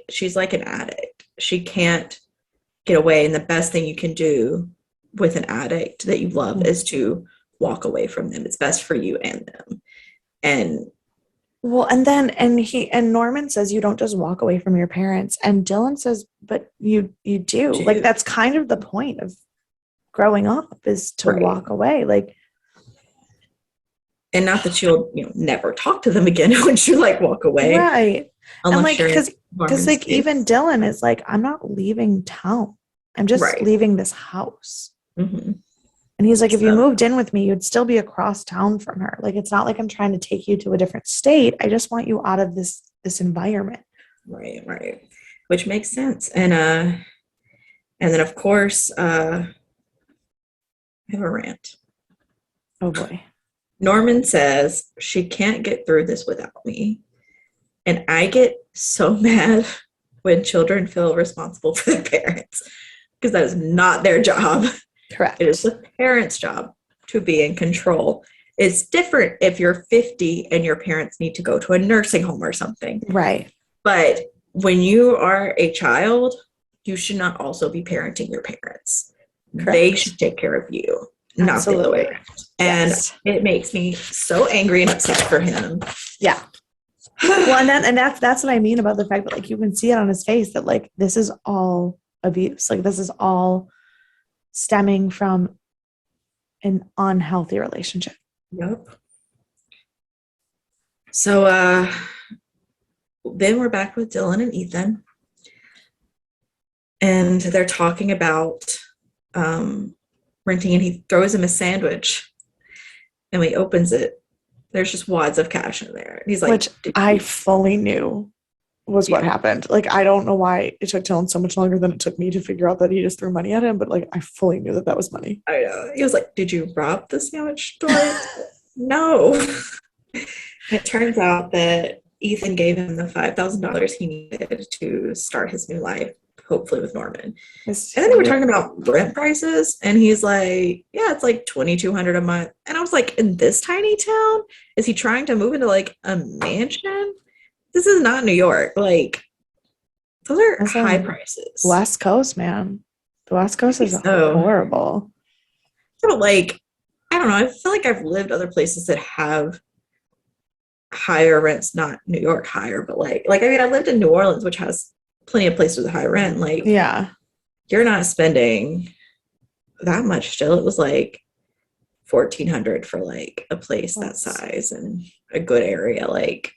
she's like an addict. She can't get away. And the best thing you can do with an addict that you love is to walk away from them. It's best for you and them. And Norman says you don't just walk away from your parents. And Dylan says, but you do. Like, that's kind of the point of growing up, is to walk away. Like, and not that you'll never talk to them again once you like walk away. Right. And like, because like even Dylan is like, I'm not leaving town. I'm just leaving this house. Mm-hmm. And he's like, if you moved in with me, you'd still be across town from her. Like, it's not like I'm trying to take you to a different state. I just want you out of this environment. Right. Which makes sense. And then of course, I have a rant. Oh boy. Norman says she can't get through this without me. And I get so mad when children feel responsible for their parents, because that is not their job. Correct. It is the parents' job to be in control. It's different if you're 50 and your parents need to go to a nursing home or something. Right. But when you are a child, you should not also be parenting your parents. Correct. They should take care of you, not the other way around. And it makes me so angry and upset for him. Yeah. Well, and that's what I mean about the fact that, like, you can see it on his face that, like, this is all abuse. Like, this is all stemming from an unhealthy relationship. Yep. So then we're back with Dylan and Ethan, and they're talking about renting, and he throws him a sandwich, and when he opens it, there's just wads of cash in there. And he's like, which I fully knew was what happened. Like, I don't know why it took Dylan so much longer than it took me to figure out that he just threw money at him, but like, I fully knew that was money. I know. He was like, did you rob the sandwich store? No. It turns out that Ethan gave him the $5,000 he needed to start his new life, hopefully with Norman. And then they were talking about rent prices, and he's like, yeah, it's like $2,200 a month. And I was like, in this tiny town, is he trying to move into like a mansion? This is not New York. Like, those are high prices. West Coast, man. The West Coast is horrible. So, like, I don't know. I feel like I've lived other places that have higher rents, not New York higher, but like I mean, I lived in New Orleans, which has plenty of places with high rent. Like, yeah, you're not spending that much still. It was like $1,400 for like a place that size and a good area. Like,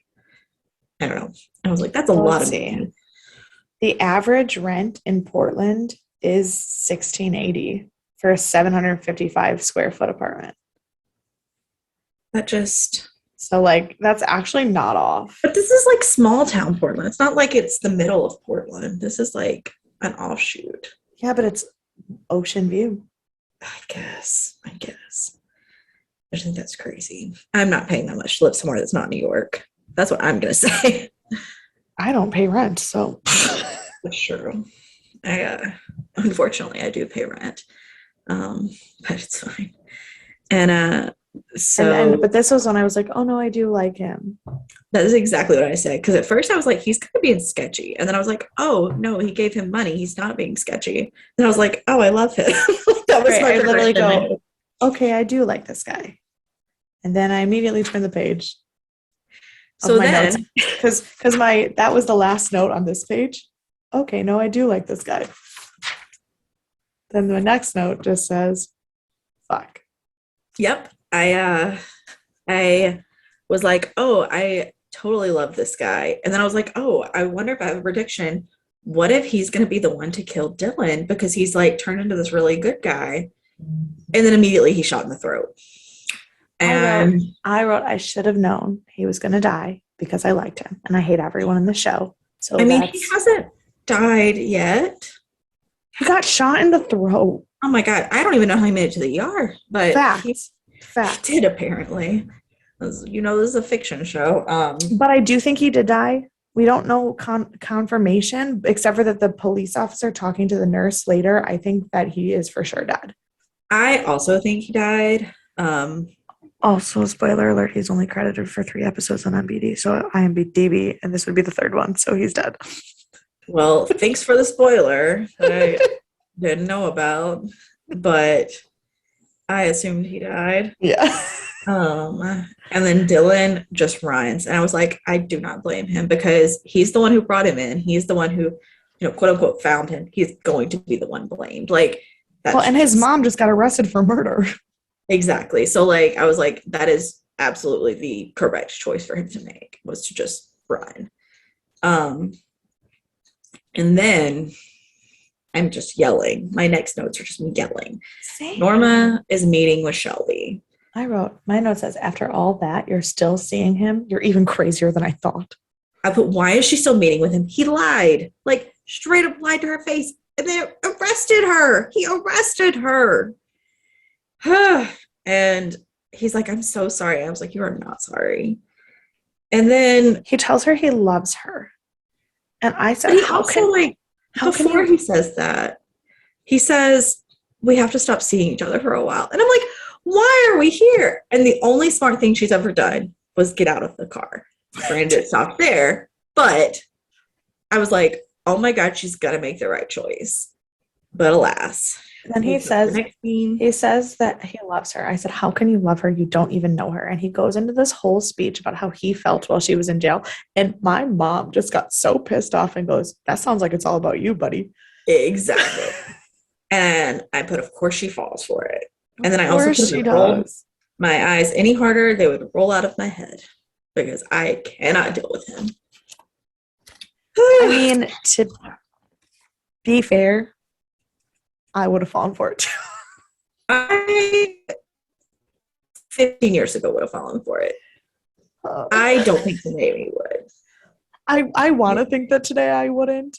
I don't know. I was like, that's a lot of money. The average rent in Portland is $1,680 for a 755 square foot apartment. So, like, that's actually not off. But this is like small town Portland. It's not like it's the middle of Portland. This is like an offshoot. Yeah, but it's ocean view. I guess. I just think that's crazy. I'm not paying that much to live somewhere that's not New York. That's what I'm gonna say. I don't pay rent, so That's true. Unfortunately I do pay rent. But it's fine. And and so but this was when I was like, oh no, I do like him. that is exactly what I said. Because at first I was like, he's kind of being sketchy. And then I was like, oh, no, he gave him money. He's not being sketchy. Then I was like, oh, I love him. That was Right, my I literally progression. go, okay, I do like this guy. And then I immediately turn the page of So my notes then, because my that was the last note on this page. Okay, no, I do like this guy. Then the next note just says, fuck. yep, I was like, oh, I totally love this guy. And then I was like, oh, I wonder if I have a prediction. What if he's going to be the one to kill Dylan because he's like turned into this really good guy? And then immediately he shot in the throat. And I wrote, I should have known he was going to die because I liked him and I hate everyone in the show. So I mean, he hasn't died yet. he got shot in the throat. Oh my God. I don't even know how he made it to the ER, but he Fact. did apparently. You know, this is a fiction show. But I do think he did die. We don't know confirmation, except for that the police officer talking to the nurse later, I think that he is for sure dead. I also think he died. Also, spoiler alert, he's only credited for 3 episodes on MBD, so IMDb, and this would be the 3rd one, so he's dead. Well, thanks for the spoiler that I didn't know about, but I assumed he died. Yeah. And then Dylan just runs. And I was like, I do not blame him because he's the one who brought him in. He's the one who, quote unquote, found him. He's going to be the one blamed. Like, that's well, and his mom just got arrested for murder. Exactly. So, like, I was like, that is absolutely the correct choice for him to make, was to just run. And then I'm just yelling. My next notes are just me yelling. Same. Norma is meeting with Shelby. I wrote, my note says, after all that, you're still seeing him. You're even crazier than I thought. I put, why is she still meeting with him? He lied. Like, straight up lied to her face. And they arrested her. He arrested her. And he's like, I'm so sorry. I was like, you are not sorry. And then he tells her he loves her. And I said, he before he says that, he says, we have to stop seeing each other for a while. And I'm like, why are we here? And the only smart thing she's ever done was get out of the car. Granted, it stopped there. But I was like, oh my God, she's going to make the right choice. But alas. Then he says that he loves her. I said, how can you love her? You don't even know her. And he goes into this whole speech about how he felt while she was in jail. And my mom just got so pissed off and goes, that sounds like it's all about you, buddy. Exactly. And I put, of course she falls for it. And then I also put my eyes any harder, they would roll out of my head because I cannot deal with him. I mean, to be fair, I would have fallen for it too. I 15 years ago would have fallen for it. I don't think today would. I want to think that today I wouldn't.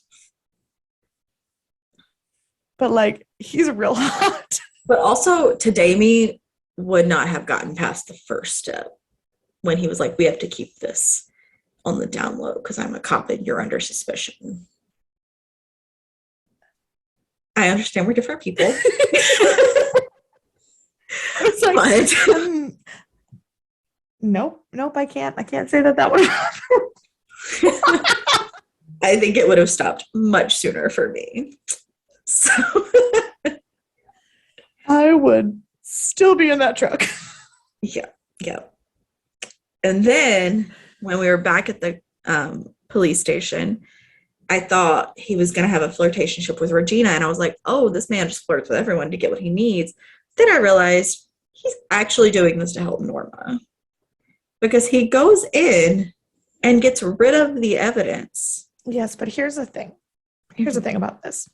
But like, he's real hot. But also today me would not have gotten past the first step when he was like, we have to keep this on the down low because I'm a cop and you're under suspicion. I understand we're different people. It's like, nope, I can't say that would happen. I think it would have stopped much sooner for me. So I would still be in that truck. Yeah. And then when we were back at the police station, I thought he was going to have a flirtationship with Regina. And I was like, oh, this man just flirts with everyone to get what he needs. Then I realized he's actually doing this to help Norma. Because he goes in and gets rid of the evidence. Yes, but here's the thing. Here's the thing about this.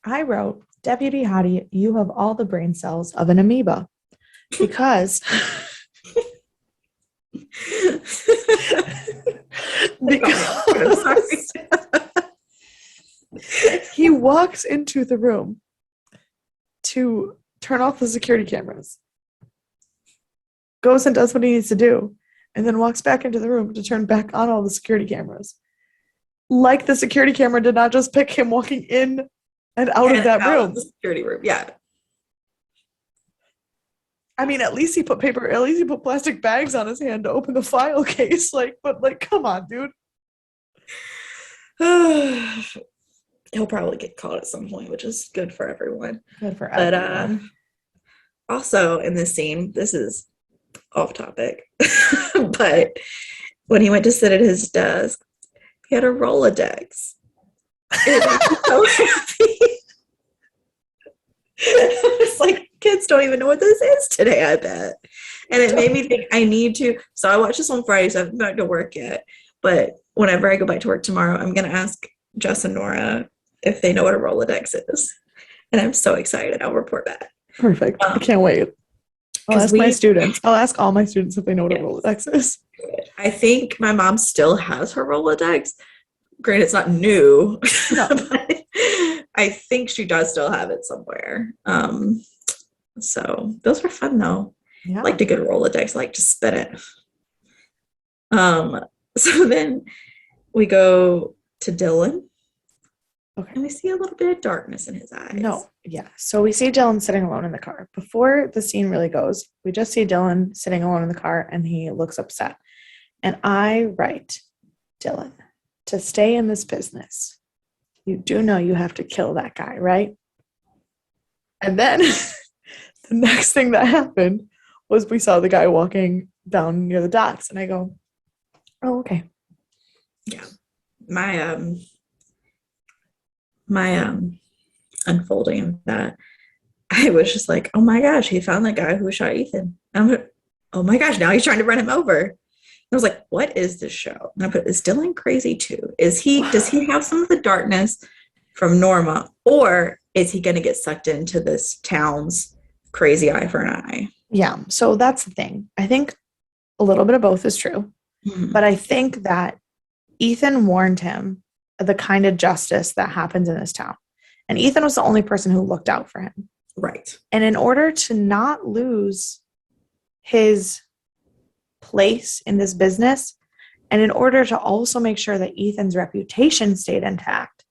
I wrote, Deputy Hottie, you have all the brain cells of an amoeba. Because... because he walks into the room to turn off the security cameras, goes and does what he needs to do, and then walks back into the room to turn back on all the security cameras. Like the security camera did not just pick him walking in and out of that room. Of the security room, yeah. I mean, at least he put plastic bags on his hand to open the file case. But come on, dude. He'll probably get caught at some point, which is good for everyone. Good for everyone. Also in this scene, this is off topic, but when he went to sit at his desk, he had a Rolodex. It made me so happy. It's like, kids don't even know what this is today, I bet. And it made me think I need to. So I watched this on Friday, so I haven't gone to work yet. But whenever I go back to work tomorrow, I'm going to ask Jess and Nora if they know what a Rolodex is. And I'm so excited. I'll report back. Perfect. I can't wait. I'll ask my students. I'll ask all my students if they know what a Rolodex is. I think my mom still has her Rolodex. Granted, it's not new. No. But I think she does still have it somewhere. So those were fun though. Yeah. I like to get a Rolodex, I like to spin it. So then we go to Dylan. Okay. And we see a little bit of darkness in his eyes. No. Yeah. So we see Dylan sitting alone in the car. Before the scene really goes, we just see Dylan sitting alone in the car and he looks upset. And I write, Dylan, to stay in this business, you do know you have to kill that guy, right? And then the next thing that happened was we saw the guy walking down near the docks. And I go, oh, okay. Yeah. My unfolding of that, I was just like, oh my gosh, he found that guy who shot Ethan. And I'm like, oh my gosh, now he's trying to run him over. I was like, what is this show? And I put, is Dylan crazy too? Does he have some of the darkness from Norma, or is he going to get sucked into this town's crazy eye for an eye? Yeah. So that's the thing. I think a little bit of both is true, but I think that Ethan warned him of the kind of justice that happens in this town. And Ethan was the only person who looked out for him. Right. And in order to not lose his place in this business, and in order to also make sure that Ethan's reputation stayed intact,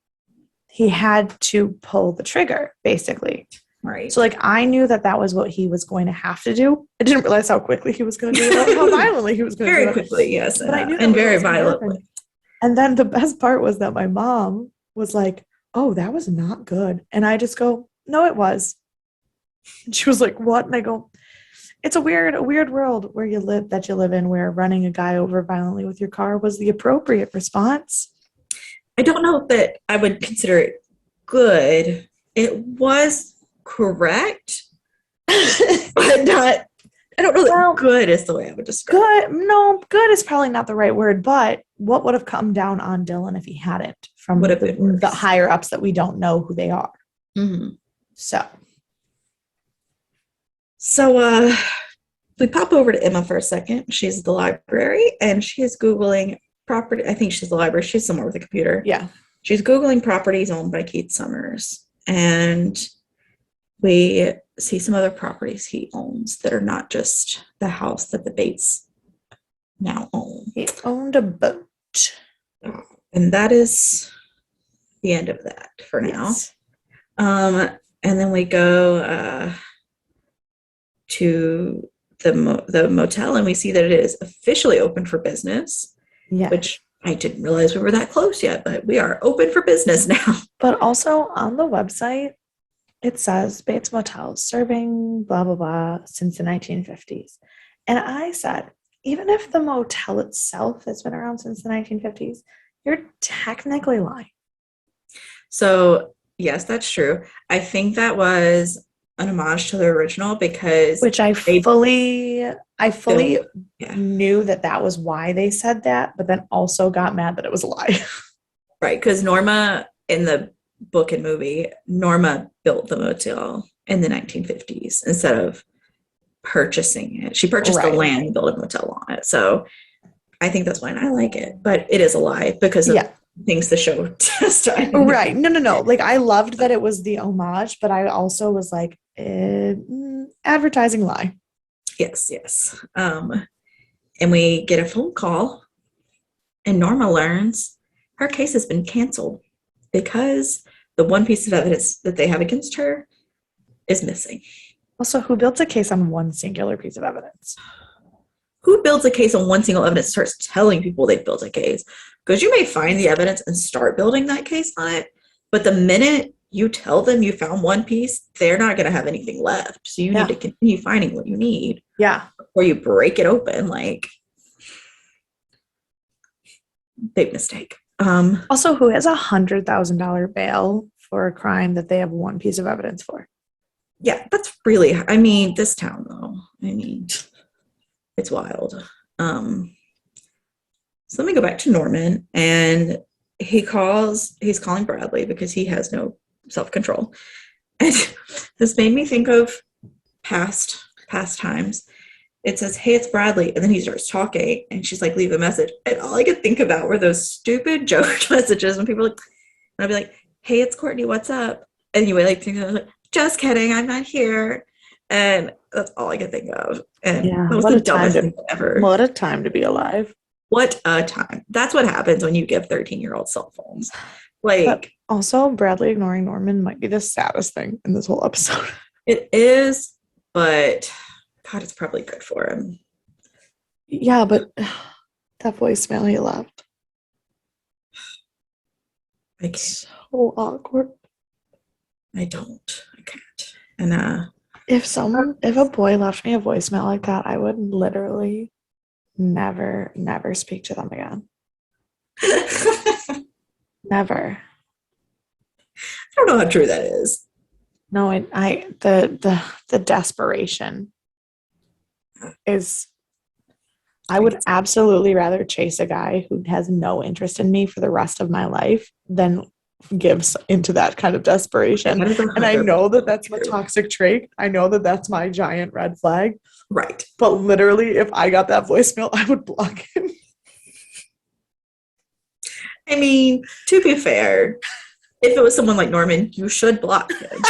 he had to pull the trigger, basically. Right. So, I knew that was what he was going to have to do. I didn't realize how quickly he was going to do it, or how violently he was going to do it. Very quickly, yes. But I knew and very violently. And then the best part was that my mom was like, oh, that was not good. And I just go, no, it was. And she was like, what? And I go, it's a weird world where you live in, where running a guy over violently with your car was the appropriate response. I don't know that I would consider it good. It was correct, but not. I don't know that good is the way I would describe it. Good is probably not the right word, but what would have come down on Dylan if he hadn't from the higher ups that we don't know who they are? Mm-hmm. So we pop over to Emma for a second. She's at the library and she is Googling property. I think she's the library. She's somewhere with a computer. Yeah. She's Googling properties owned by Keith Summers. And we see some other properties he owns that are not just the house that the Bates now own. He owned a boat. And that is the end of that for now. Yes. And then we go to the motel and we see that it is officially open for business. Yeah. Which I didn't realize we were that close yet, but we are open for business now. But also on the website, it says Bates Motel serving blah, blah, blah since the 1950s. And I said, even if the motel itself has been around since the 1950s, you're technically lying. So, yes, that's true. I think that was an homage to the original because... Which I fully knew that was why they said that, but then also got mad that it was a lie. Right, because Norma, in the book and movie, Norma built the motel in the 1950s instead of purchasing it. She purchased the land and built a motel on it. So I think that's why I like it. But it is a lie because of things the show just Right. No. I loved that it was the homage, but I also was like, advertising lie. Yes. And we get a phone call, and Norma learns her case has been canceled because the one piece of evidence that they have against her is missing. Also, who builds a case on one singular piece of evidence? Who builds a case on one single evidence starts telling people they've built a case? Because you may find the evidence and start building that case on it, but the minute you tell them you found one piece, they're not going to have anything left. So you need to continue finding what you need. Yeah. Before you break it open, like, big mistake. Also, who has $100,000 bail for a crime that they have one piece of evidence for? Yeah, that's really, I mean, this town though, I mean, it's wild. So let me go back to Norman, and he's calling Bradley because he has no self-control. And this made me think of past times. It says, "Hey, it's Bradley," and then he starts talking, and she's like, "Leave a message." And all I could think about were those stupid joke messages when people and I'd be like, "Hey, it's Courtney, what's up?" And you would like, "Just kidding, I'm not here." And that's all I could think of. And that was the dumbest thing ever. What a time to be alive. What a time. That's what happens when you give 13-year-old cell phones. Like, but also, Bradley ignoring Norman might be the saddest thing in this whole episode. It is, but God, it's probably good for him. Yeah, but that voicemail he left. It's so awkward. I can't. And if a boy left me a voicemail like that, I would literally never speak to them again. Never. I don't know how true that is. No, the desperation is. I would absolutely rather chase a guy who has no interest in me for the rest of my life than gives into that kind of desperation. And I know that that's my toxic trait. I know that that's my giant red flag. Right. But literally, if I got that voicemail, I would block him. I mean, to be fair, if it was someone like Norman, you should block him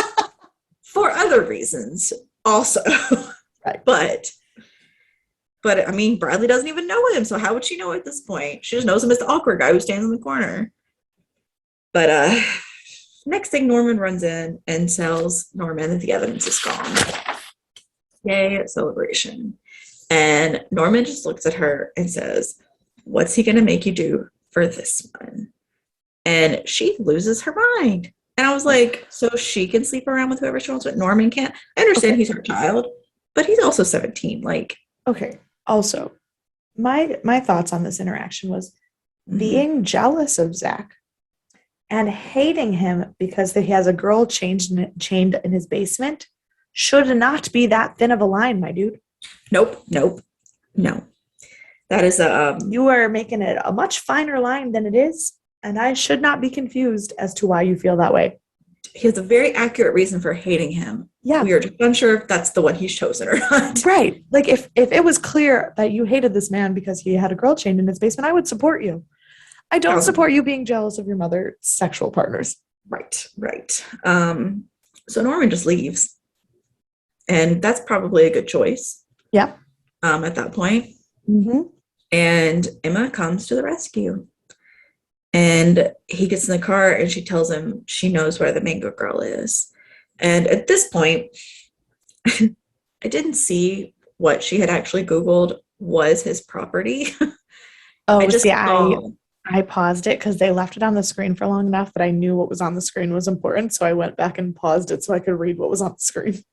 for other reasons also. Right. But I mean, Bradley doesn't even know him, so how would she know at this point? She just knows him as the awkward guy who stands in the corner. But next thing, Norman runs in and tells Norman that the evidence is gone. Yay, celebration. And Norman just looks at her and says, "What's he gonna make you do for this one?" And she loses her mind. And I was like, so she can sleep around with whoever she wants, but Norman can't? I understand he's her child, but he's also 17. Like, okay. Also, my thoughts on this interaction was being jealous of Zach and hating him because he has a girl chained in his basement should not be that thin of a line, my dude. Nope. No. That is you are making it a much finer line than it is, and I should not be confused as to why you feel that way. He has a very accurate reason for hating him. Yeah. We are just unsure if that's the one he's chosen or not. Right. Like, if it was clear that you hated this man because he had a girl chained in his basement, I would support you. I don't support you being jealous of your mother's sexual partners. Right. So Norman just leaves. And that's probably a good choice. Yeah. At that point. Mm-hmm. And Emma comes to the rescue. And he gets in the car and she tells him she knows where the mango girl is. And at this point, I didn't see what she had actually Googled was his property. I paused it because they left it on the screen for long enough that I knew what was on the screen was important. So I went back and paused it so I could read what was on the screen.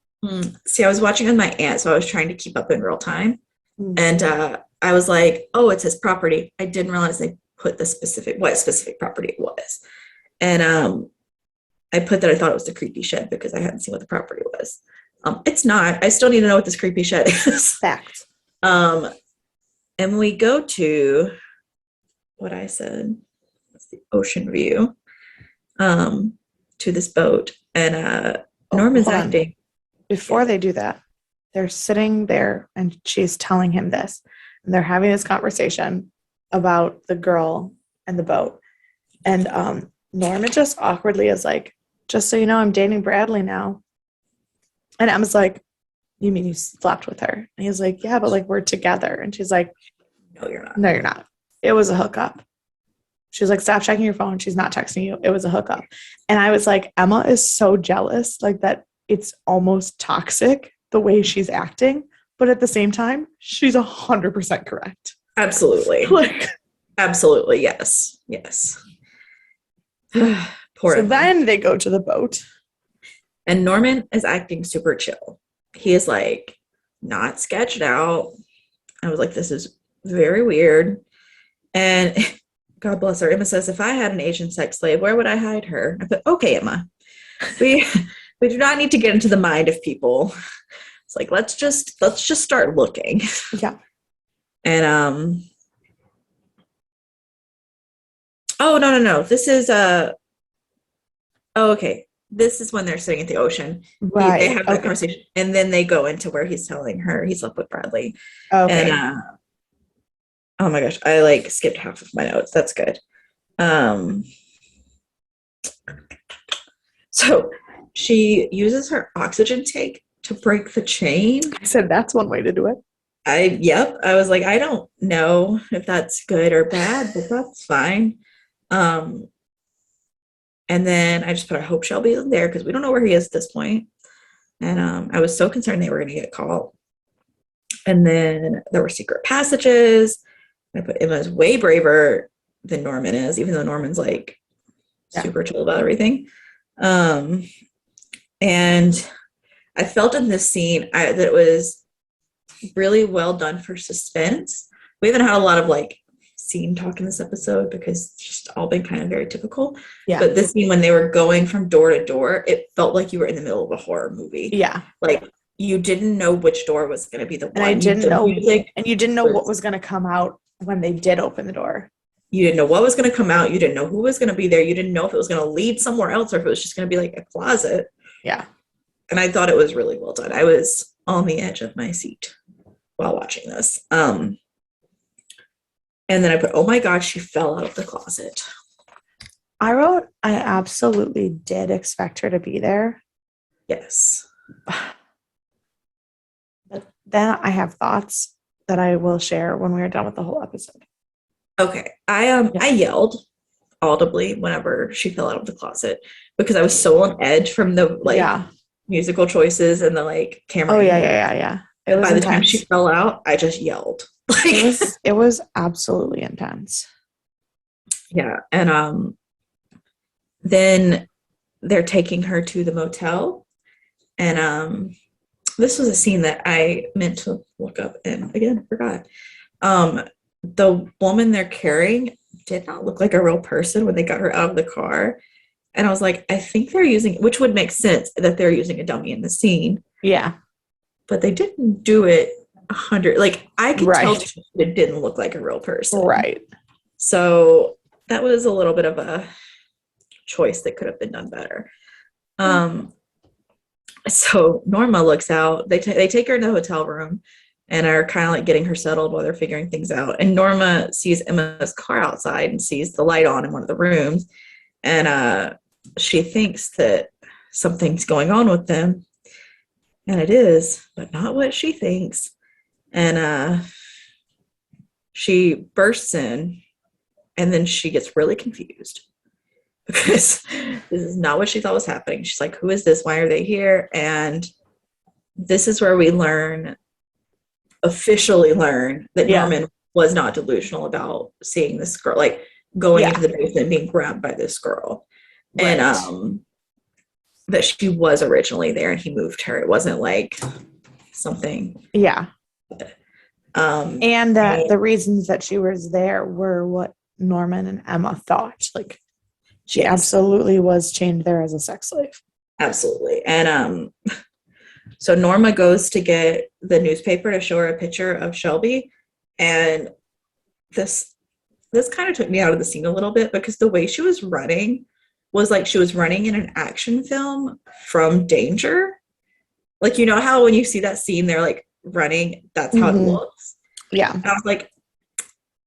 See, I was watching with my aunt, so I was trying to keep up in real time. And I was like, oh, it's his property. I didn't realize they put what specific property it was. And I put that I thought it was the creepy shed because I hadn't seen what the property was. It's not. I still need to know what this creepy shed is. Fact. And we go to what I said, it's the ocean view, to this boat. And Norman's acting. Before they do that, they're sitting there and she's telling him this. And they're having this conversation about the girl and the boat. And Norman just awkwardly is like, just so you know, I'm dating Bradley now. And Emma's like, you mean you slept with her? And he's like, yeah, but like we're together. And she's like, No, you're not. no, you're not. It was a hookup. She's like, stop checking your phone. She's not texting you. It was a hookup. And I was like, Emma is so jealous, like that it's almost toxic the way she's acting. But at the same time, she's 100% correct. Absolutely. Like, absolutely. Yes. Yes. Poor so Emma. then they go to the boat. And Norman is acting super chill. He is like not sketched out. I was like, this is very weird. And God bless her. Emma says, if I had an Asian sex slave, where would I hide her? I thought, okay, Emma, we do not need to get into the mind of people. It's like, let's just start looking. Yeah. And oh no. This is okay. This is when they're sitting at the ocean. Right. They have that conversation, and then they go into where he's telling her he slept with Bradley. Okay. And oh my gosh, I like skipped half of my notes. That's good. So she uses her oxygen tank to break the chain. I said that's one way to do it. I was like, I don't know if that's good or bad, but that's fine. And then I just put, I hope Shelby is there because we don't know where he is at this point. And I was so concerned they were going to get caught. And then there were secret passages. I put Emma's way braver than Norman is, even though Norman's like super chill about everything. And I felt in this scene that it was really well done for suspense. We haven't had a lot of like scene talk in this episode because it's just all been kind of very typical. Yeah. But this scene when they were going from door to door, it felt like you were in the middle of a horror movie. Yeah. Like you didn't know which door was going to be the one. And I didn't know, and you didn't know what was going to come out when they did open the door. You didn't know what was going to come out. You didn't know who was going to be there. You didn't know if it was going to lead somewhere else or if it was just going to be like a closet. Yeah. And I thought it was really well done. I was on the edge of my seat while watching this. And then I put, oh my gosh, she fell out of the closet. I wrote, I absolutely did expect her to be there. Yes. But then I have thoughts that I will share when we are done with the whole episode. Okay. I yelled audibly whenever she fell out of the closet because I was so on edge from the musical choices and the like camera. Oh yeah. By intense. The time she fell out, I just yelled. It was absolutely intense. Yeah. And then they're taking her to the motel. And this was a scene that I meant to look up and again forgot. The woman they're carrying did not look like a real person when they got her out of the car. And I was like, I think they're using, which would make sense that they're using a dummy in the scene. Yeah. But they didn't do it 100. Like I could tell it didn't look like a real person. Right. So that was a little bit of a choice that could have been done better. So Norma looks out. They take her in the hotel room and are kind of like getting her settled while they're figuring things out. And Norma sees Emma's car outside and sees the light on in one of the rooms. And she thinks that something's going on with them. And it is, but not what she thinks. And she bursts in and then she gets really confused because this is not what she thought was happening. She's like, who is this? Why are they here? And this is where we officially learn that Norman was not delusional about seeing this girl, like going into the basement, being grabbed by this girl. Right. And that she was originally there and he moved her. It wasn't like something. Yeah. And that the reasons that she was there were what Norman and Emma thought. Like she absolutely was chained there as a sex slave. Absolutely. And so Norma goes to get the newspaper to show her a picture of Shelby. And this kind of took me out of the scene a little bit because the way she was running was like she was running in an action film from danger. Like, you know how when you see that scene, they're like running, that's how it looks. Yeah. And I was like,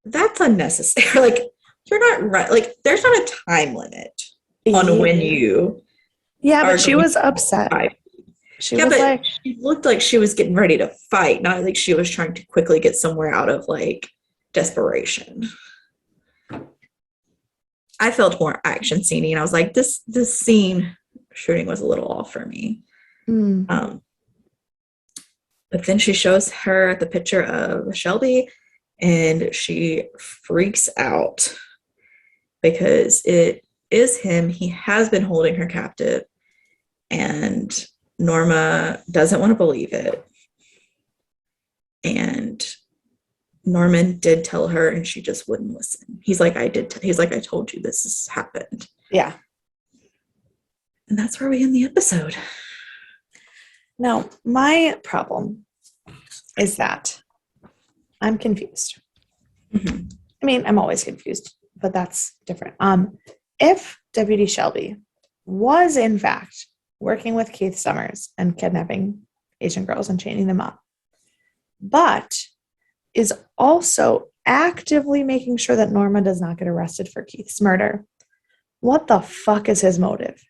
that's unnecessary. Like, you're not right. Like, there's not a time limit on when you. Yeah, but she was upset. She Yeah, was but like, she looked like she was getting ready to fight, not like she was trying to quickly get somewhere out of like desperation. I felt more action sceney, and I was like, this scene shooting was a little off for me. mm, Um, but then she shows her the picture of Shelby, and she freaks out because it is him. He has been holding her captive, and Norma doesn't want to believe it. And Norman did tell her, and she just wouldn't listen. He's like, he's like, I told you this has happened. yeah. And that's where we end the episode. Now, my problem is that I'm confused. Mm-hmm. I mean, I'm always confused, but that's different. If Deputy Shelby was in fact working with Keith Summers and kidnapping Asian girls and chaining them up, but is also actively making sure that Norma does not get arrested for Keith's murder, what the fuck is his motive?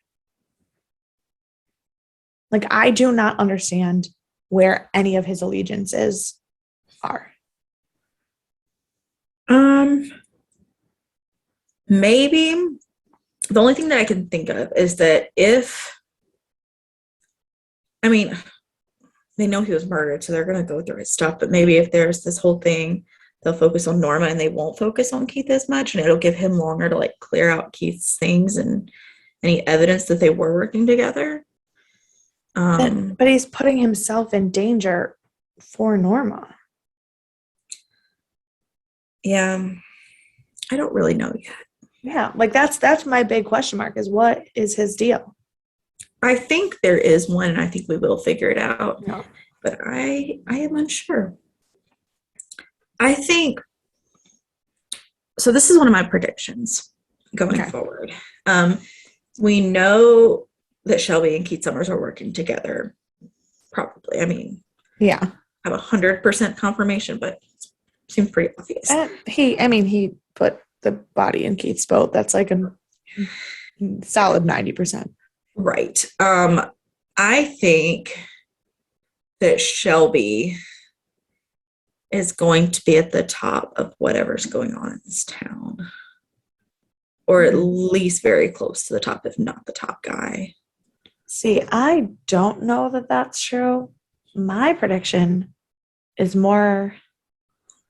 Like, I do not understand where any of his allegiances are. Maybe the only thing that I can think of is that I mean, they know he was murdered, so they're going to go through his stuff. But maybe if there's this whole thing, they'll focus on Norma and they won't focus on Keith as much, and it'll give him longer to like clear out Keith's things and any evidence that they were working together. But he's putting himself in danger for Norma. Yeah, I don't really know yet. Yeah, like that's my big question mark is what is his deal? I think there is one, and I think we will figure it out. No. But I am unsure. I think so. This is one of my predictions going forward. We know that Shelby and Keith Summers are working together. Probably. I mean, yeah, I have 100% confirmation, but it seems pretty obvious. He put the body in Keith's boat. That's like a solid 90%. Right. I think that Shelby is going to be at the top of whatever's going on in this town, or at least very close to the top, if not the top guy. See, I don't know that that's true. My prediction is more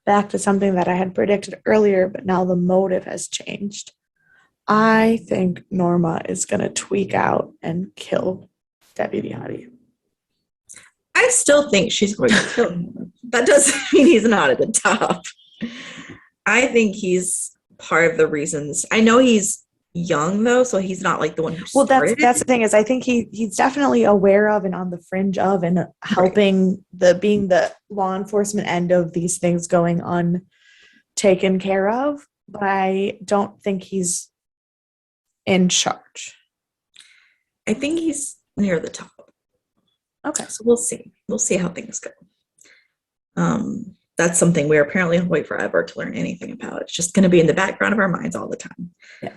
back to something that I had predicted earlier, but now the motive has changed. I think Norma is going to tweak out and kill Deputy Hottie. I still think she's going to kill him. That doesn't mean he's not at the top. I think he's part of the reasons. I know he's young though, so he's not like the one who started. That's the thing is I think he's definitely aware of and on the fringe of and helping being the law enforcement end of these things going untaken care of, but I don't think he's in charge. I think he's near the top. Okay. So we'll see. We'll see how things go. That's something we're apparently going to wait forever to learn anything about. It's just going to be in the background of our minds all the time. Yeah.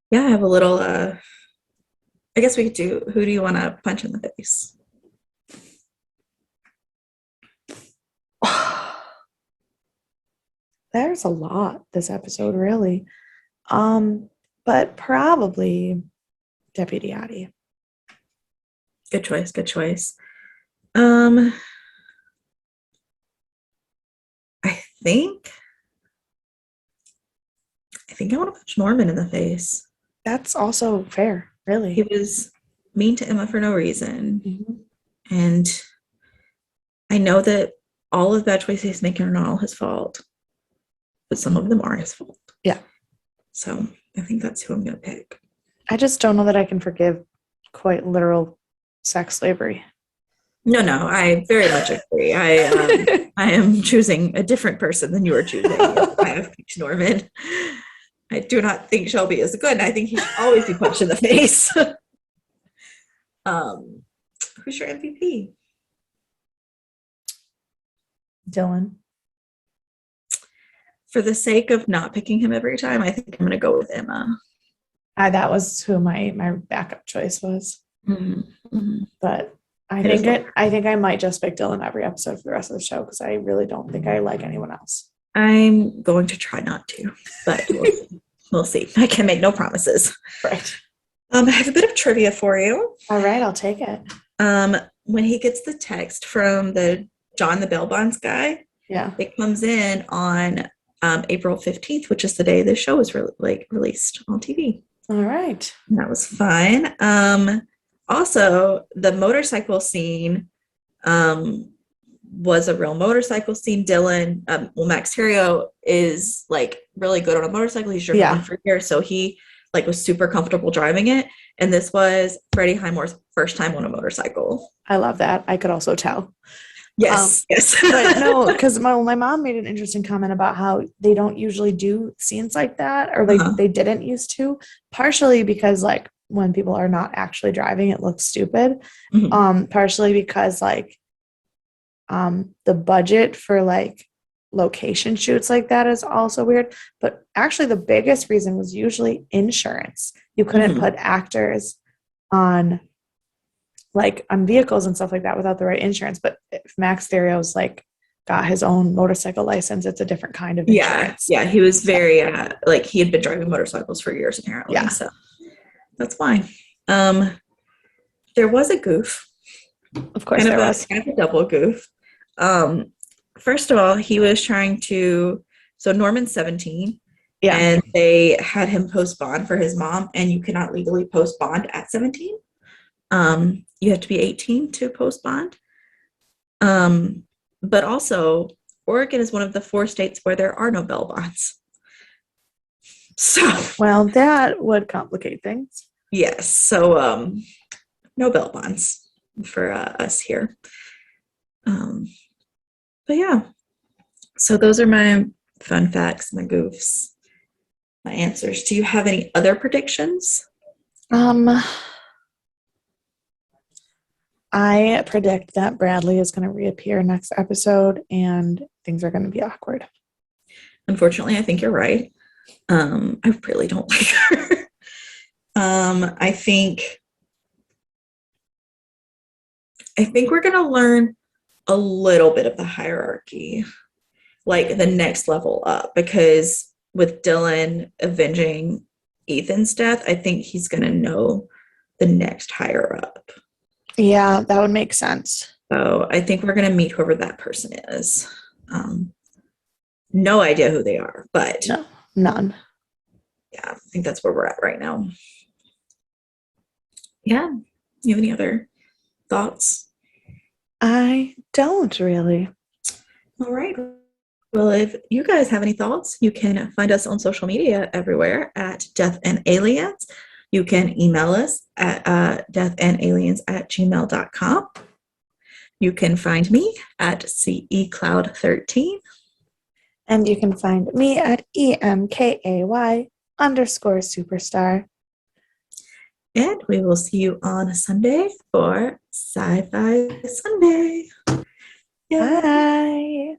Yeah, I have a little, I guess we could do, who do you want to punch in the face? There's a lot this episode, really. But probably Deputy Hottie. Good choice. Good choice. I think I want to punch Norman in the face. That's also fair, really. He was mean to Emma for no reason. Mm-hmm. And I know that all of the bad choices he's making are not all his fault, but some of them are his fault. Yeah. So I think that's who I'm going to pick. I just don't know that I can forgive quite literal sex slavery. No, I very much agree. I am choosing a different person than you are choosing. I have picked Norman. I do not think Shelby is good. I think he should always be punched in the face. Who's your MVP? Dylan. For the sake of not picking him every time, I think I'm going to go with Emma. That was who my backup choice was. But I It is think I think I might just pick Dylan every episode for the rest of the show because I really don't think I like anyone else. I'm going to try not to, but we'll see. I can make no promises. Right. I have a bit of trivia for you. All right, I'll take it. When he gets the text from the John the Bail Bonds guy, Yeah. it comes in on April 15th, which is the day the show was released on TV. All right. And that was fun. Also, the motorcycle scene was a real motorcycle scene. Dylan, Max Terrio is like really good on a motorcycle. He's driven one for years, so he like was super comfortable driving it. And this was Freddie Highmore's first time on a motorcycle. I love that. I could also tell. Yes. But no, because my mom made an interesting comment about how they don't usually do scenes like that, or they didn't used to, partially because like when people are not actually driving, it looks stupid. Partially because like the budget for like location shoots like that is also weird. But actually the biggest reason was usually insurance. You couldn't put actors on vehicles and stuff like that without the right insurance. But if Max Therio's like got his own motorcycle license, it's a different kind of insurance. Yeah, he was very like he had been driving motorcycles for years apparently. Yeah. So that's fine. There was a goof. Of course there was. Kind of a double goof. First of all, he was trying to, so Norman's 17. Yeah. And they had him post bond for his mom, and you cannot legally post bond at 17. You have to be 18 to post bond. But also, Oregon is one of the 4 states where there are no bail bonds. So, well, that would complicate things. Yes. So, no bail bonds for us here. But yeah. So those are my fun facts, my goofs, my answers. Do you have any other predictions? I predict that Bradley is going to reappear next episode and things are going to be awkward. Unfortunately, I think you're right. I really don't like her. I think we're going to learn a little bit of the hierarchy, like the next level up, because with Dylan avenging Ethan's death, I think he's going to know the next higher up. Yeah, that would make sense. So I think we're going to meet whoever that person is. No idea who they are, but no, none. Yeah, I think that's where we're at right now. Yeah. You have any other thoughts? I don't really. All right. Well, if you guys have any thoughts, you can find us on social media everywhere at Death and Aliens. You can email us at deathandaliens@gmail.com. You can find me at CECloud13. And you can find me at EMKAY_superstar. And we will see you on Sunday for Sci-Fi Sunday. Bye.